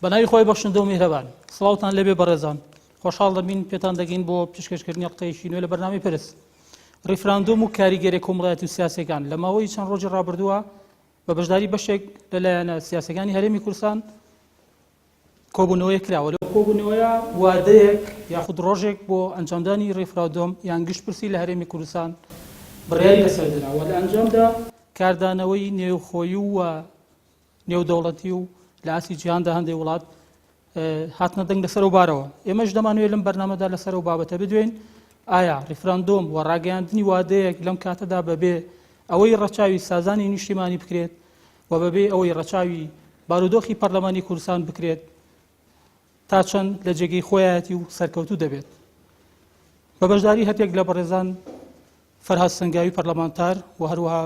بەناوی خۆی بەخشندە و میهرەبان سڵاوتان لەبێ بەڕێزان خۆشحاڵ دەبین پێتان دەگەین بۆ پێشکەشکردنی قسەیەکی نوێ لە بەرنامەی پرس ڕیفراندۆم و کاریگەری کۆمەڵایەتی و سیاسەکان لە ماوەی چەند ڕۆژی ڕابردووە بە بەشداری بەشێک لەلایەنە سیاسەکانی هەرێمی کوردستان کۆبوونەوەی کراوە لە کۆبوونەوەیە وادەیەک یاخود ڕۆژێک بۆ ئەنجامدانی ڕیفراندۆم یان گشتپرسی لە هەرێمی کوردستان بڕیاری لەسەردراوە لە ئەنجامدا کاردانەوەی نێوخۆیی و نێودەوڵەتی و لە ئاسی جیهاندا هەندێک وڵات هاتنە دەنگ لەسەر و بارەوە ئێمەش دەمانوێت لەم بەرنامەدا لەسەر و بابەتە بدوێن ئایا ڕیفراندۆم و ڕاگەیاندنی وادەیەک لەم کاتەدا بەبێ ئەوەی ڕەچاوی سازانی نیشتیمانی بکرێت و بەبێ ئەوەی ڕەچاوی بارودۆخی پەرلەمانی کوردستان بکرێت تا چەند لە جێگەی خۆیەتی و سەرکەوتوو دەبێت بە بەشداری هەتێک لە بەڕێزان فەرهاد سەنگاوی پەرلەمانتار و هەروەها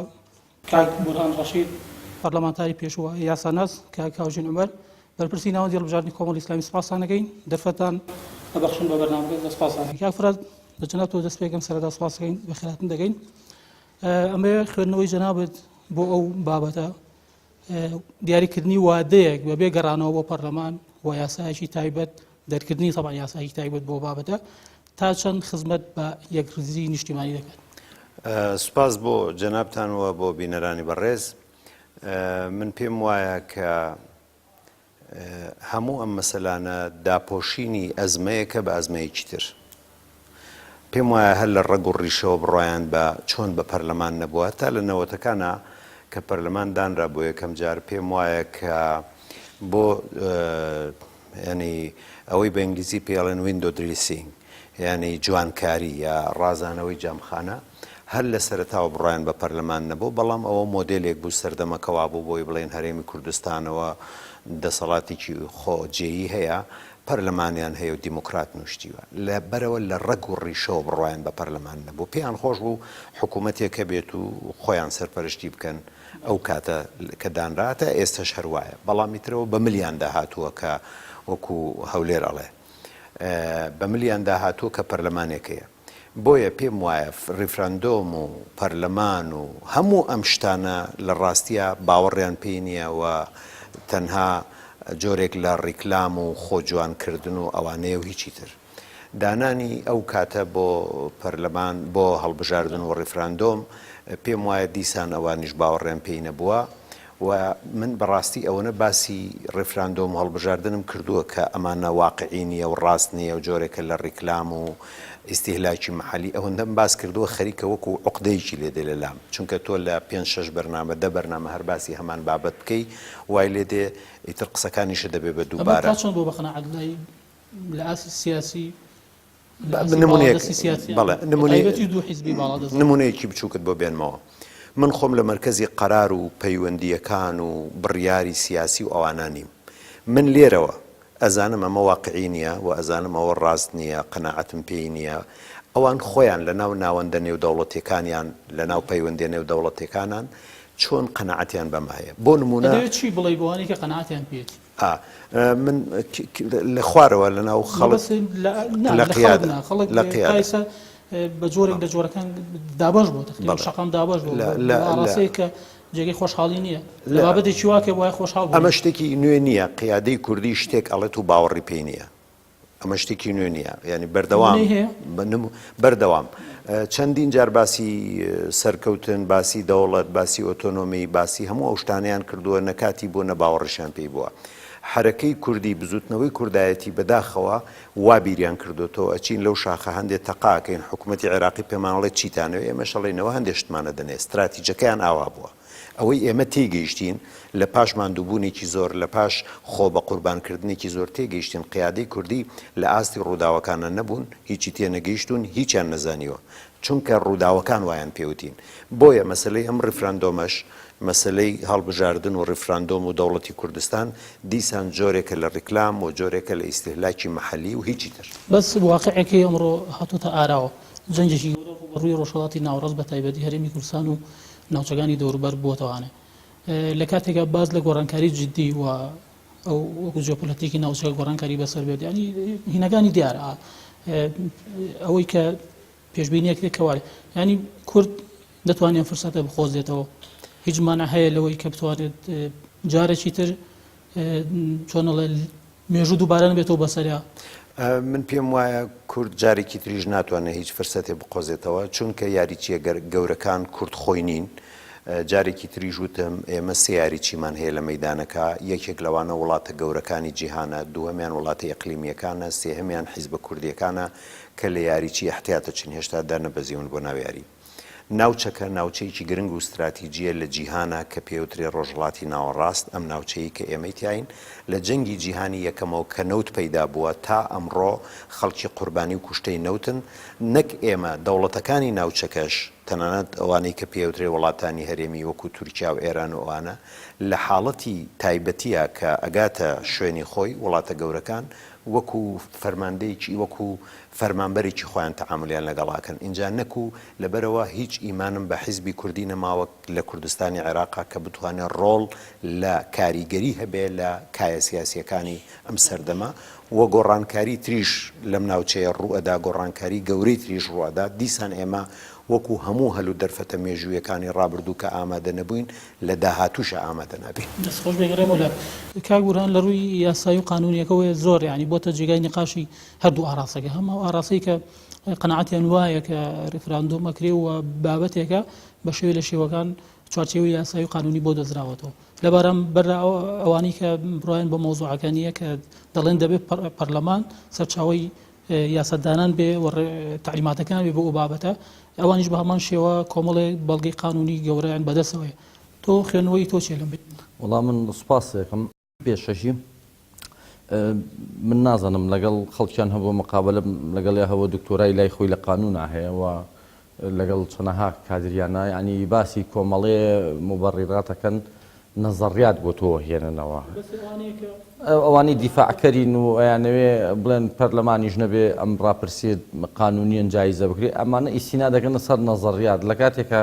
کاک بورهان ڕەشید پەرلەمانتاری پێشوە یاساناس کاک کاوژین عومەر بەرپرسی ناوەندی هەڵبژاردننی کۆمەڵی ئیسلامی سوپاسان دەگەین دەرفەتان بەبەخشن بە بەرنامەکە دەسپاسان کاک فەرهاد لە جەنابتەوە دەست پێکەم سەرەتا سوپاس دەگەین بە خێراتن دەگەین ئەمە خوێندنەوەی جەنابەت بۆ ئەو بابەتە دیاریکردنی وادەیەک بەبێ گەڕانەوە بۆ پەرلەمان و یاسایەکی تایبەت دەرکردنی سەبان یاسایەکی تایبەت بۆ بابەتە تا چەند خزمەت بە یەکڕزی نیشتیمانی دەکات سوپاس بۆ جەنابتانەوە بۆ بینەرانی بەڕێز من پێم وایە کە هەموو ئەم مەسەلانە داپۆشینی ئەزمەیەکە بە ئەزمەیەکی تر پێم وایە هەر لە ڕەگ و ڕیشەوە بڕۆیان بە چۆن بە پەرلەمان نەبووە تا لە نەوەتەکانە کە پەرلەمان دانرا بۆ یەکەم جار پێم وایە کە بۆ ینی ئەوەی بە ئینگلیزی پێڵێن ویندۆ دریسینگ یعنی جوانکاری یا ڕازانەوەی جامخانە هەر لە سەرەتاوە بڕایان بە پەرلەمان نەبوو بەڵام ئەوە مۆدێلێک بوو سەردەمەکەوا بوو بۆی بڵێن هەرێمی کوردستانەوە دەسەڵاتێکی خۆجێیی هەیە پەرلەمانیان هەیە و دیموکرات نوشتیوە لە بەرەوە لە ڕەگ و ڕیشەوە بڕایان بە پەرلەمان نەبوو پێیان خۆش بوو حکوومەتێکە بێت و خۆیان سەرپەرشتی بکەن ئەو کاتە کە دانراتە ئێستش هەروایە بەڵامی ترەوە بە ملیان داهاتووە کە وەکو هەولێر ئەڵێ بە ملیان داهاتووە کە پەرلەمانێکەیە بۆیە پێم وایە ریفراندۆم و پەرلەمان و هەموو ئەم شتانە لە ڕاستیە باوەڕیان پێی نییە و تەنها جۆرێک لە ڕیکلام و خۆجوانکردن و ئەوانەیە و هیچی تر دانانی ئەو کاتە بۆ پەرلەمان بۆ هەڵبژاردن و ریفراندۆم پێم وایە دیسان ئەوانیش باوەڕیان پێی نەبووە و من بەڕاستی ئەوەنە باسی ڕیفراندۆم هەڵبژاردنم کردووە کە ئەمانە واقعی نییە و ڕاست نییە و جۆرێکە لە ڕیکلام و ئیستیهلاکی محلی ئەوەندەم باس کردووە خەریکە وەکو عقدەیەکی لێدێ لەلام چونکە تۆ لە 5-6 بەرنامە 10 بەرنامە هەر باسی هەمان بابەت بکەی وای لێدێ ئیتر قسەکانیشە دەبێ بە دووبارە چۆن بۆ بەقەناعەت لە ئاسی سیاسی نمونەیەکی بچووکت بۆ بێنمەوە من خۆم لە مەرکەزی قەرار و پەیوەندیەکان و بڕیاری سیاسی و ئەوانە نیم من لێرەوە ئەزانم ئەمە واقعی نییە و ئەزانم ئەوە ڕاست نییە قەناعەتم پێی نییە ئەوان خۆیان لە ناو ناوەندە نێودەوڵەتیەکانیان لە ناو پەیوەندی نێودەوڵەتیەکانان چۆن قەناعەتیان بەمە هەیە بۆ نمونە چی بڵێ بۆوانی کە قەناعەتیان پێێت من لە خوارەوە لە ناو خەڵک لە قیادە بە جۆرێک لە جۆرەکان دابش بوو شەقام دابش بوو کە جێگەی خۆشحاڵی نییە لە بابەتێکی واکە وای خۆشحاڵ ئەمە شتێکی نوێ نییە قیادەی کوردی شتێک ئەڵێت و باوەڕی پێی نییە ئەمە شتێکی نوێ نییە ینی بەردەوام چەندین جار باسی سەرکەوتن باسی دەوڵەت باسی ئۆتۆنۆمی باسی هەموو ئەو شتانیان کردووە نەکاتی بۆ نەباوەڕیشان پێی بووە حرەکەی کوردی بزوتنەوەی کوردایەتی بەداخەوە وابیریان کردوتەوە ئەچین لەو شاخە هەندێک تەقاکەین حکوومەتی عێراقی پێمانڵێت چیتانەوە ئێمە شەڵێنەوە هەندێک شتمانە دەنێ استراتیجەکەیان ئاوا بووە ئەوەی ئێمە تێگەیشتین لە پاش ماندووبوونێکی زۆر لە پاش خۆ بە قوربانکردنێکی زۆر تێگەیشتین قیادەی کوردی لە ئاستی ڕووداوەکانە نەبوون هیچی تێنەگەیشتون هیچیان نەزانیوە چونکە ڕووداوەکان وایان پێوتین بۆیە مەسلەی ئەم ڕیفراندۆمەش مەسلەی هەڵبژاردن و ڕیفراندۆم و دەوڵەتی کوردستان دیسان جۆرێکە لە ڕیکلام و جۆرێکە لە ئیستیهلاکی محلی و هیچی تر بەس واقعەکەی ئەمڕۆ هاتووتە ئاراوە جەنجێکی ڕووی ڕۆژهەڵاتی ناوەڕاست بە تایبەتی هەرێمی کوردستان و ناوچەکانی دەوروبەر بووەتەوانێ لە کاتێکە باز لە گۆڕانکاری جددی و ئەو وەکو جیۆپۆلیتیکی ناوچەکە گۆڕانکاری بەسەر بێت ینی هینەکانی دیارە ئەوەی کە پێشبینیەک دێکەوارێ ینی کورد دەتوانێت فرسەتە بخۆزێتەوە هیچ مانع هەیە لەوەی کە بتوانێت جارێکی تر چۆنەڵێ مێژوو دووبارە نبێتەوە بەسەریا. من پێم وایە کورد جارێکی تریژ ناتوانێت هیچ فرسەتێ بقۆزێتەوە چونکە یاریچیە گەورەکان کورد خۆی نین. جارێکی تریژ وتم ئێمە سێ یاریچیمان هەیە لە مەیدانەکە، یەکێک لەوانە وڵاتە گەورەکانی جیهانە، دووەمیان وڵاتە ئەقلیمیەکانە، سێهەمیان حیزبە کوردیەکانە کە لە یاریچی احتیاتە چین هێشتا دانەبەزیون بۆ ناو یاری. ناوچەکە ناوچەیەکی گرنگ و استراتیجیە لە جیهانە کە پێوترێ ڕۆژهڵاتی ناوەڕاست. ئەم ناوچەیە کە ئێمەی تاین لە جەنگی جیهانی یەکەمەوە کە نەوت پەیدا بووە تا ئەمڕۆ خەڵکی قوربانی و کوشتەی نەوتن، نەک ئێمە دەوڵەتەکانی ناوچەکەش تەنانەت ئەوانەی کە پێوترێ وڵاتانی هەرێمی وەکو تورکیا و ئێران و ئەوانە لە حاڵەتی تایبەتیە کە ئەگاتە شوێنی خۆی وڵاتە گەورەکان وەکو فەرماندەیەکی وەکو فەرمانبەرێکی خۆیان تەعاملیان لەگەڵاکەن. اینجا نەکو لەبەرەوە هیچ ئیمانم بە حیزبی کوردی نەماوە لە کوردستانی عێراقا کە بتوانێت ڕۆڵ لە کاریگەری هەبێ لە کایە سیاسیەکانی ئەم سەردەما وە گۆڕانکاری تریش لەم ناوچەیە ڕوئەدا، گۆڕانکاری گەورەی تریش ڕوئەدا. دیسان ئێمە وەکو هەموو هەلو دەرفەتە مێژوویەکانی ڕابردوو کە ئامادە نەبووین لە داهاتووشە ئامادە نابین. دەستخۆش بێگەڕێمەوە لە کاک بورهان لە ڕووی یاسایی و قانونیەکەوە زۆر ینی بۆتە جێگای نقاشی هەردوو ئاراسەکە، هەموو ئاراسەی کە قەناعەتیان وایە کە ڕێفراندۆم ئەکرێ و بابەتێکە بە شێوەیە لە شێوەکان چوارچێوەی یاسایی و قانونی بۆ دەزراوەتەوە. لەبارەم بەرە ئەوانەی کە بڕایەن بە مۆزوعەکانیە کە دەڵێن دەبێت پەرلەمان سەرچاوەی یاسەدانان بێ و تعلیماتەکان بێ بۆ ئەو بابەتە، ئەوانیش بە هەمان شێوە کۆمەڵێک بەڵگەی قانونی گەورەیان بەدەستەوەی. تۆ خوێندنەوەی تۆ چێ لەم بێت؟ وەڵام من سوپاسێکم پێشەشی من نازانم لەگەڵ خەڵکیان هەبوو مقابلە لەگەڵ هەوە دکتۆرای لای خۆی لە قانونا هەیە و لەگەڵ چەنەها کادریانە ینی باسی کۆمەڵێ مبەڕیراتەکەن نەزەڕیات بۆ تۆ هێننەوە، ئەوانی دیفاعکەرین و ئەیانەوێ بڵێن پەرلەمانیش نەبێ ئەم ڕاپرسێت قانونیان جایزە بکرێ، ئەمانە ئیسینا دەکەنە سەر نەزەڕیات. لە کاتێکە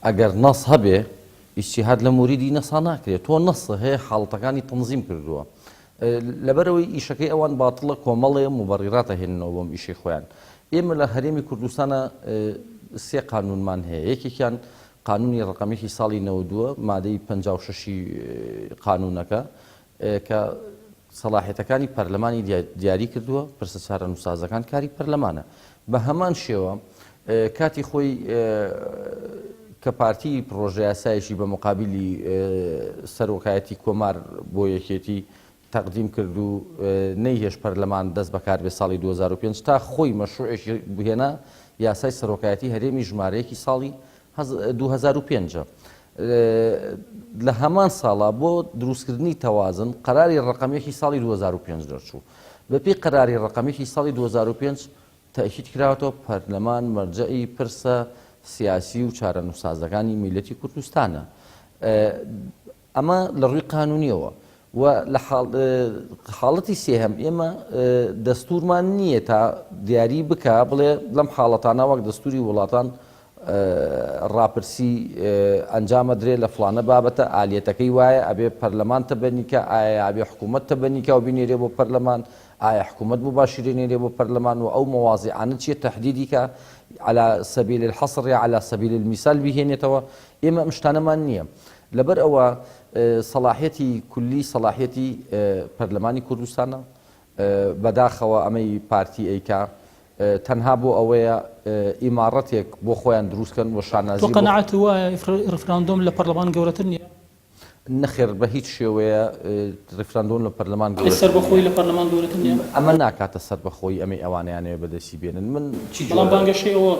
ئەگەر نەس هەبێ ئیجتیهاد لە موریدی نەسا ناکرێت، تۆ نەسە هەیە حاڵەتەکانی تەنزیم کردووە، لەبەرەوەی ئیشەکەی ئەوان باتڵە کۆمەڵێ مبەڕیراتە هێننەوە بۆم ئیشی خۆیان. ئێمە لە هەرێمی کوردستانە سێ قانونمان هەیە، یەکێکیان قانونی ڕقەمێکی ساڵی 92 مادەی 56 قانونەکە کە سەلاحێتەکانی پەرلەمانی دیاری کردووە، پرسە چارە نووسازەکان کاری پەرلەمانە. بە هەمان شێوە کاتی خۆی کە پارتی پرۆژە یاسایشی بە مقابلی سەرۆکایەتی کۆمار بۆ یەکێتی تەقدیم کرد و نەیهێش پەرلەمان دەست بەکار بێ ساڵی 2005 تا خۆی مەشروعێکی بهێنا یاسای سەرۆکایەتی هەرێمی ژمارەیەکی ساڵی 2005. لە هەمان ساڵا بۆ دروستکردنی تەوازن قەراری ڕقەمێکی ساڵی 2005 دەرچوو. بەپێی قەراری ڕقەمێکی ساڵی 2005 تاکید کراوەتەوە پەرلەمان مەرجەئی پرسە سیاسی و چارە نووسازەکانی میلەتی کوردستانە. ئەمە لە ڕووی قانونیەوە و لە حاڵەتی سێهەم ئێمە دەستورمان نییە تا دیاری بکە بڵێ لەم حاڵەتانە وەک دەستوری وڵاتان ڕاپرسی ئەنجامە درێ لە فلانە بابەتە ئالێتەکەی وایە ئەبێ پەرلەمان تەبەنیکە، ئایا ئەبێ حکوومەت تەبەنیکە و بینێرێ بۆ پەرلەمان، ئایا حکوومەت بوو باشیرێنێرێ بۆ پەرلەمان و ئەو مەواضیعانە چیە تەحدیدی کە على سبيل الحصر یا على سبيل المثال بهێنێتەوە. ئێمە ئەم شتانەمان نییە، لەبەر ئەوە سەلاحیەتی کولی سەلاحیەتی پەرلەمانی کوردستانە بەداخەوە ئەمەی پارتی ئەیکا تەنها بۆ ئەوەیە ئیمارەتێک بۆ خۆیان دروستکەن و شانازی. تۆ قەناعەت وایە ڕفراندۆم لە پەرلەمان گەورەتر نییە؟ نەخێر بە هیچ شێوەیە ڕفراندۆم لە پەرلەمان سەربەخۆی لە پەرلەمان گەورەتر نییە؟ ئەمە ناکاتە سەربەخۆی ئەمەی ئەوانیانەیە بەدەستی بێنن. من بەڵام بانگەشەی ئەوە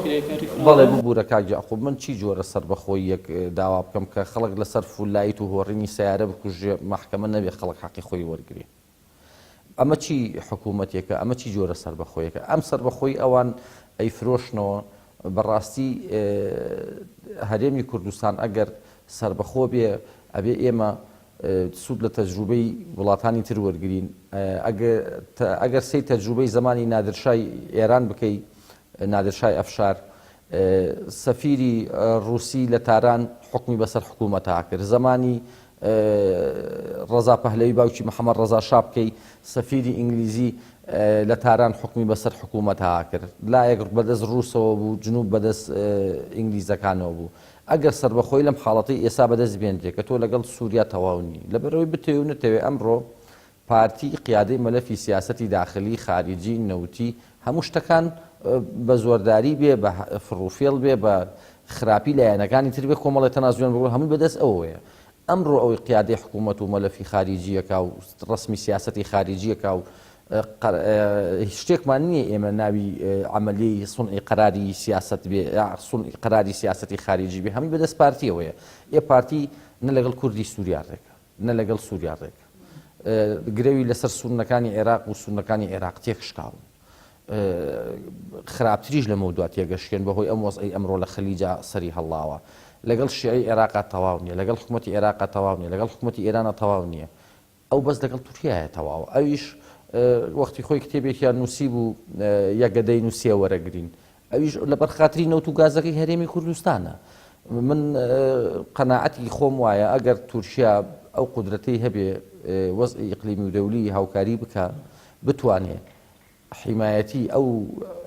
بەڵێ ببوورە کاک جەعقوب، من چی جۆرە سەربەخۆی یەک داوا بکەم کە خەڵک لەسەر فولایت و هۆڕینی سیارە بکوژێ مەحکەمە نەبێ خەڵک حەقی خۆی وەرگێ؟ ئەمە چی حکوومەتێکە؟ ئەمە چی جۆرە سەربەخۆیەکە؟ ئەم سەربەخۆی ئەوان ئەیفرۆشنەوە. بەڕاستی هەرێمی کوردستان ئەگەر سەربەخۆ بێ ئەبێ ئێمە سوود لە تەجروبەی وڵاتانی تر وەرگرین. ئەگەر سی تەجروبەی زمانی نادرشای ئێران بکەی، نادرشای ئەفشار سەفیری ڕووسی لە تاران حکمی بەسەر حکوومەتە کرد، زمانی ڕەزا پەهلەوی باوکی محەممەد ڕەزا شا بکەی سەفیری ئینگلیزی لە تاران حکمی بەسەر حکوومەتە کرد، لایەک بەدەست ڕووسەوە بوو، جنوب بەدەست ئینگلیزەکانەوە بوو. ئەگەر سەربەخۆی لەم حاڵەتی ئێستا بەدەست بێنرێت کە تۆ لەگەڵ سووریا تەواونی لەبەرەوەی بتەوێ و نەتەوێ ئەمڕۆ پارتی قیادەی مەلەفی سیاسەتی داخلی خارجی نەوتی هەموو شتەکان بە زۆرداری بێ بە فڕوفێڵ بێ بە خراپی لایەنەکانی تر بێ کۆمەڵی تەنازوێن بگوڵ هەمووی بەدەست ئەوەیە ئەمڕۆ ئەوەی قیادەی حکوومەت و مەلەفی خارجیەکە و ڕسمی سیاسەتی خارجیەکە و شتێکمان نییە ئێمە ناوی عملی سونئی قەراری سیاست بێ سونئی قەراری سیاسەتی خارجی بێ هەمووی بەدەست پارتیەوەیە ئێ پارتی نە لەگەڵ کوردی سووریا ڕێکە نە لەگەڵ سووریا ڕێکە گرێوی لەسەر سونەکانی عێراق و سونەکانی عێراق تێکشکاون خراپتریش لە مەودوات تێگەشتێن بەهۆی ئەم وەزعی ئەمڕۆ لە خەلیجا سەری هەڵاوە لەگەڵ شیعی عێراقا تەواو نییە لەگەڵ حکوومەتی عێراقا تەواو نییە لەگەڵ حکوومەتی ئێرانە تەواو نییە ئەو بەس لەگەڵ تورکیایە تەواوە ئەویش وەختی خۆی کتێبێکیان نووسی بوو یەکگەدەی نووسیە وەرەگرین ئەویش لەبەر خاتری نەوت و گازەکەی هەرێمی کوردستانە من قەناعەتی خۆم وایە ئەگەر تورکیا ئەو قودرەتەی هەبێ وەزعی ئیقلیمی و دەولی هاوکاری بکە بتوانێت حیمایەتی ئەو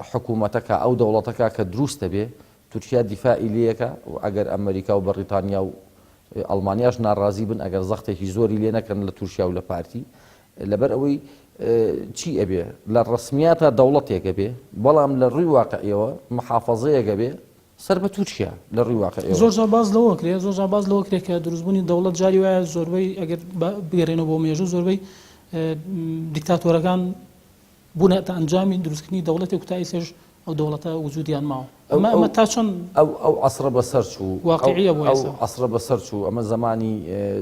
حکوومەتەکە ئەو دەوڵەتەکە کە دروستە بێ تورکیا دیفاعی لێیەکە و ئەگەر ئەمریکا و بەریتانیا و ئەڵمانیاش ناڕازی بن ئەگەر زەختێکی زۆری لێ نەکەن لە تورکیا و لە پارتی لەبەر ئەوەی چی ئەبێ لە ڕسمیاتە دەوڵەتێکە بێ بەڵام لە ڕووی واقعیەوە محافەزەیەکە بێ سەر بە تورکیا لە ڕووی واقعیەوە زۆر باز لەوە کرێ زۆر باز لەوە کرێ کە دروستبوونی دەوڵەت جاری وایە زۆربەی ئەگەر بگەڕێنەوە بۆ مێژوو زۆربەی دیکتاتۆرەکان بوونەتە ئەنجامی دروستکردنی دەوڵەتێک و تایسێژ ئەو دەوڵەتە وجودیان ماوە ئەمە تا چۆن ئەو عەسرە بەسەر چوو واقعیە بۆ ئەو عەسرە بەسەر چوو ئەمە زمانی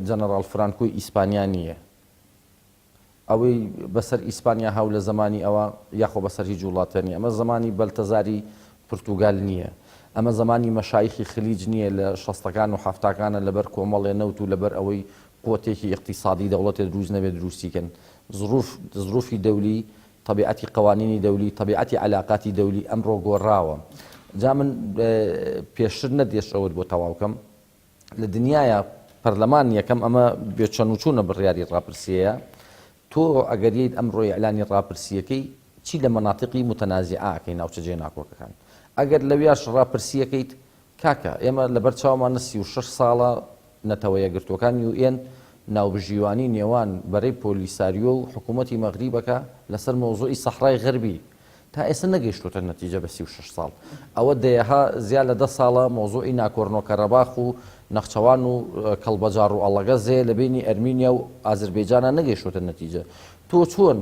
جەنەڕاڵ فرانکۆی ئیسپانیا نییە ئەوەی بەسەر ئیسپانیا هاو لە زمانی ئەوە یاخۆ بەسەر هیچ وڵاتە نیە ئەمە زمانی بەلتەزاری پورتوگال نییە ئەمە زمانی مەشایخی خلیج نییە لە شەستەکان و حەفتاکانە لەبەر کۆمەڵێ نەوت و لەبەر ئەوەی قوتێکی اقتصادی دەوڵەتێ دروست نەبێت دروستیکەن ظروفی دەولی طبیعەتی قوانینی دەولی طبیعەتی علاقاتی دەولی ئەمڕۆ گۆڕاوە جا من پێشتر نەدێشەوەت بۆ تەواوکەم لە دنیاە پەرلەمان یەکەم ئەمە بێچەن و چوونە بڕیاری ڕاپرسیەیە تۆ ئەگەریت ئەمڕۆی ئەعلانی ڕاپرسیەکەی چی لە مەناطقی متەنازعەکەی ناوچە جێناکۆکەکان ئەگەر لەویاش ڕاپرسیەکەیت کاکە ئێمە لەبەر چاومانە 36 ساڵە نەتەوە یەکگرتوەکانی UN ناوبژیوانی نێوان بەرەی پۆلیساریۆ و حکوومەتی مەغریبەکە لەسەر مۆزوعی سەحرای غەربی تا ئێستا نەگەیشتوتە نەتیجە بە 36 ساڵ ئەوە دەیەها زیاد لە 10 ساڵە مۆزوعی ناکۆرنۆ کەرەباخ و نەخچەوان و کەڵبەجار و ئەڵەگەزێ لە بینی ئەرمینیا و ئازربەیجانە نەگەیشتوتە نەتیجە تۆ چۆن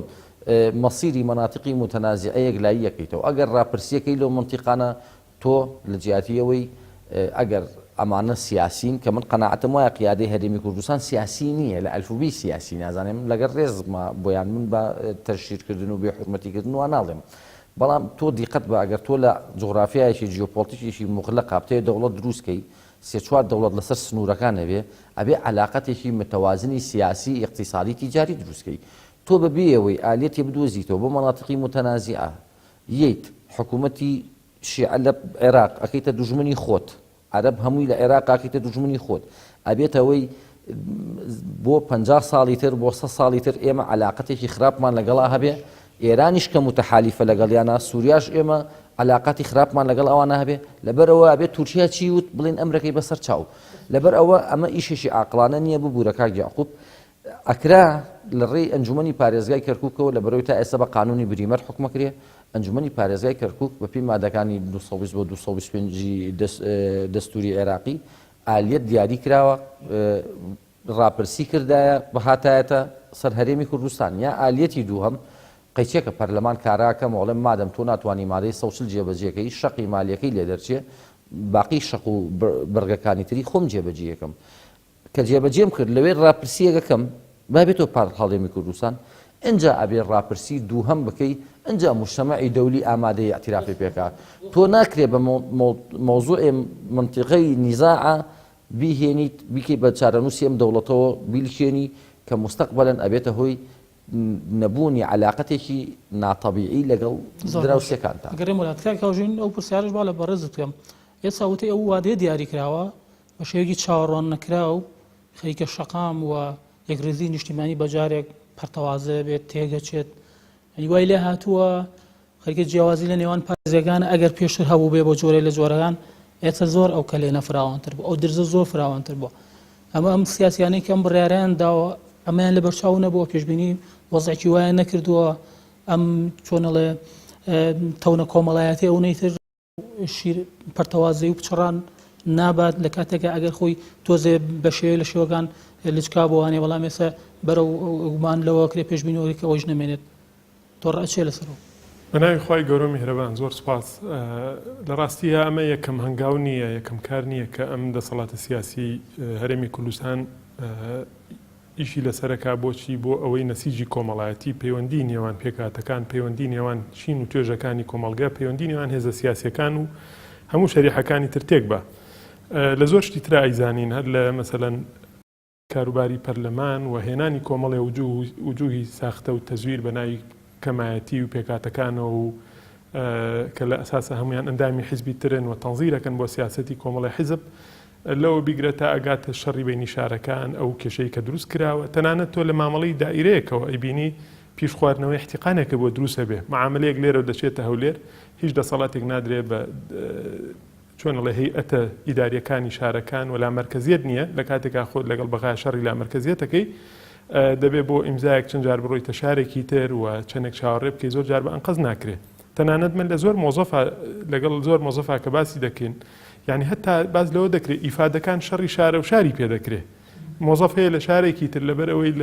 مەسیری مەناطقی متەنازعەیەک لای یەکەیتەوە ئەگەر ڕاپرسیەکەی لەو منتیقانە تۆ لە جیاتیەوەی ئەگەر ئەمانە سیاسین کە من قەناعەتم وایە قیادەی هەرێمی کوردستان سیاسی نییە لە ئەلفوبی سیاسی نازانێم لەگەر ڕێزمە بۆیان من بە تەرشیرکردن و بێحورمەتیکردنەوە ناڵێم بەڵام تۆ دیقەت بە ئەگەر تۆ لە جوغرافیایەکی جیۆپۆلیتیکیشی مغلقە بتەوێت دەوڵەت دروستکەی سێ چوار دەوڵەت لەسەر سنوورەکانە بێ ئەبێ علاقەتێکی متەوازنی سیاسی اقتصادی تیجاری دروستکەی تۆ بەبێەوەی ئالێتی بدۆزیتەوە بۆ مەناطقی متەنازعە یەیت حکوومەتی شیعە لە عێراق ئەکەیتە دوژمنی خۆت عەرەب هەمووی لە عێراق ئاکەیتە دوژمنی خۆت ئەبێتەوەی بۆ 50 ساڵی تر بۆ 100 ساڵی تر ئێمە علاقەتێکی خراپمان لەگەڵا هەبێ ئێرانیش کە متحالیفە لەگەڵیانە سووریاش ئێمە علاقاتی خراپمان لەگەڵ ئەوانە هەبێ لەبەرەوە ئەبێت تورکیا چی وت بڵێن ئەمرەکەی بەسەر چاو لەبەر ئەوە ئەمە ئیشێکی عاقڵانە نییە ببوورە کاک یاعقوب ئەکرا لە ڕێی ئەنجومەنی پارێزگای کەرکووکەوە لە بەرەوەی تا ئێستا بە قانونی بریمەر حکومەکرێ ئەنجومەنی پارێزگای کەرکووک بەپی مادەکانی 220 بۆ 225 دەستوری عێراقی ئالیەت دیاری کراوە ڕاپرسی کردایە بەهاتایەتە سەر هەرێمی کوردستان یا ئالیەتی دووهەم قەیچێکە پەرلەمان کاراکە مۆڵێم مادەم تۆ ناتوانانی مادەی 140 جێبەجێەکەی شەقی مالیەکەی لێ دەرچێ باقی شەق و بەرگەکانی تری خۆم جێبەجێەکەم کە جێبەجێم کرد لەوێ ڕاپرسیەکەکەم بابێتەوە پارڵەمانی کوردستان اینجا ئەبێ ڕاپرسی دووهەم بکەی اینجا مجتەمەعی دەولی ئامادەی اعترافی پێکا تۆ ناکرێ بە مۆزوعی منتیقەی نیزاعە بیهێنیت بیکەی بە چارەنووسی ئەم دەوڵەتەوە بیلکێنی کە مستەقبەلەن ئەبێتە هۆی نەبوونی علاقەتێکی ناتەبیعی لەگەڵ دراوسەکانتان گەرم وڵاتەکە کاژین ئەو پرسیارش با لە بەڕێزت بکەم ئێستا وتەی ئەو وادەیە دیاری کراوە بە شێوەیەکی چاوەڕوان نەکرا و خەریکە شەقام و یەکڕێزی نیشتیمانی بەجارێک پەرتەوازە بێت تێگەچێت وای لێ هاتووە خەریکە جیاوازی لە نێوان پارێزگەکان ئەگەر پێشتر هەبوو بێ بۆ جۆرە لە جۆرەکان ئێستا زۆر ئەو کەلێنە فراوانتر بوو ئەو درزە زۆر فراوانتر بووە ئەمە ئەم سیاسیانەی کەم بڕیاریان داوە ئەمەیان لە بەرچاو نەبووە پێشبینی وەزعێکی وایە نەکردووە ئەم چۆنەڵێ تەونە کۆمەڵایەتی ئەو نەیتر شیر پەرتەوازەی و پچڕان نابات لە کاتێکە ئەگەر خۆی تۆزێ بە شێوەیە لە شێوەکان لچکا بۆوانێ بەڵام ێستا بەرەو گومان لەوە کرێ پێشبینەوەی کە ئەوەش نامێنێت تۆ ڕەچێ لەسەرەوە بەناوی خی گەورە میهرەبان زۆر سپاس لە ڕاستیە ئەمە یەکەم هەنگاو نییە یەکەم کار نییە کە ئەم دەسەڵاتە سیاسی هەرێمی کوردستان ئیشی لەسەرەکە بۆچی بۆ ئەوەی نەسیجی کۆمەڵایەتی پەیوەندی نێوان پێکاتەکان پەیوەندی نێوان شین و توێژەکانی کۆمەڵگە پەیوەندی نێوان هێزە سیاسیەکان و هەموو شەریحەکانی تر تێک بە لە زۆر شتی تر ئایزانین هەر لە مەسەلەن کاروباری پەرلەمان و هێنانی کۆمەڵێ وجوهی ساختە و تەزویر بە ناوی کەمایەتی و پێکاتەکانەوە و کە لە ئەساسە هەمویان ئەندامی حیزبی ترن و تەنزیرەکەن بۆ سیاسەتی کۆمەڵی حیزب لەوە بیگرێتە ئەگاتە شەڕی بینی شارەکان ئەو کێشەی کە دروست کراوە تەنانەت تۆ لە مامەڵی دائیرەیەکەوە ئەیبینی پیش خواردنەوەی احتیقانێکە بۆ دروستە بێ معاملەیەک لێرە دەچێتە هەولێر هیچ دەسەڵاتێک نادرێت بە چۆنەڵێ هەیئەتە ئیداریەکانی شارەکان و لا مەرکەزیەت نییە لە کاتێکا خۆت لەگەڵ بەغای شەڕی لا مەرکەزیەتەکەی دەبێت بۆ ئیمزایەک چەند جار بڕۆیتە شارێکی تر و چەندێک چاوەڕێ بکەی زۆر جار بە ئەنقەز ناکرێت تەنانەت من لە زۆر مۆزەفا لەگەڵ زۆر مۆزەفا کە باسی دەکەین یعنی هەتا باز لەوە دەکرێت ئیفادەکان شەڕی شارە و شاری پێدەکرێت مۆزەف هەیە لە شارێکی تر لەبەر ئەوەی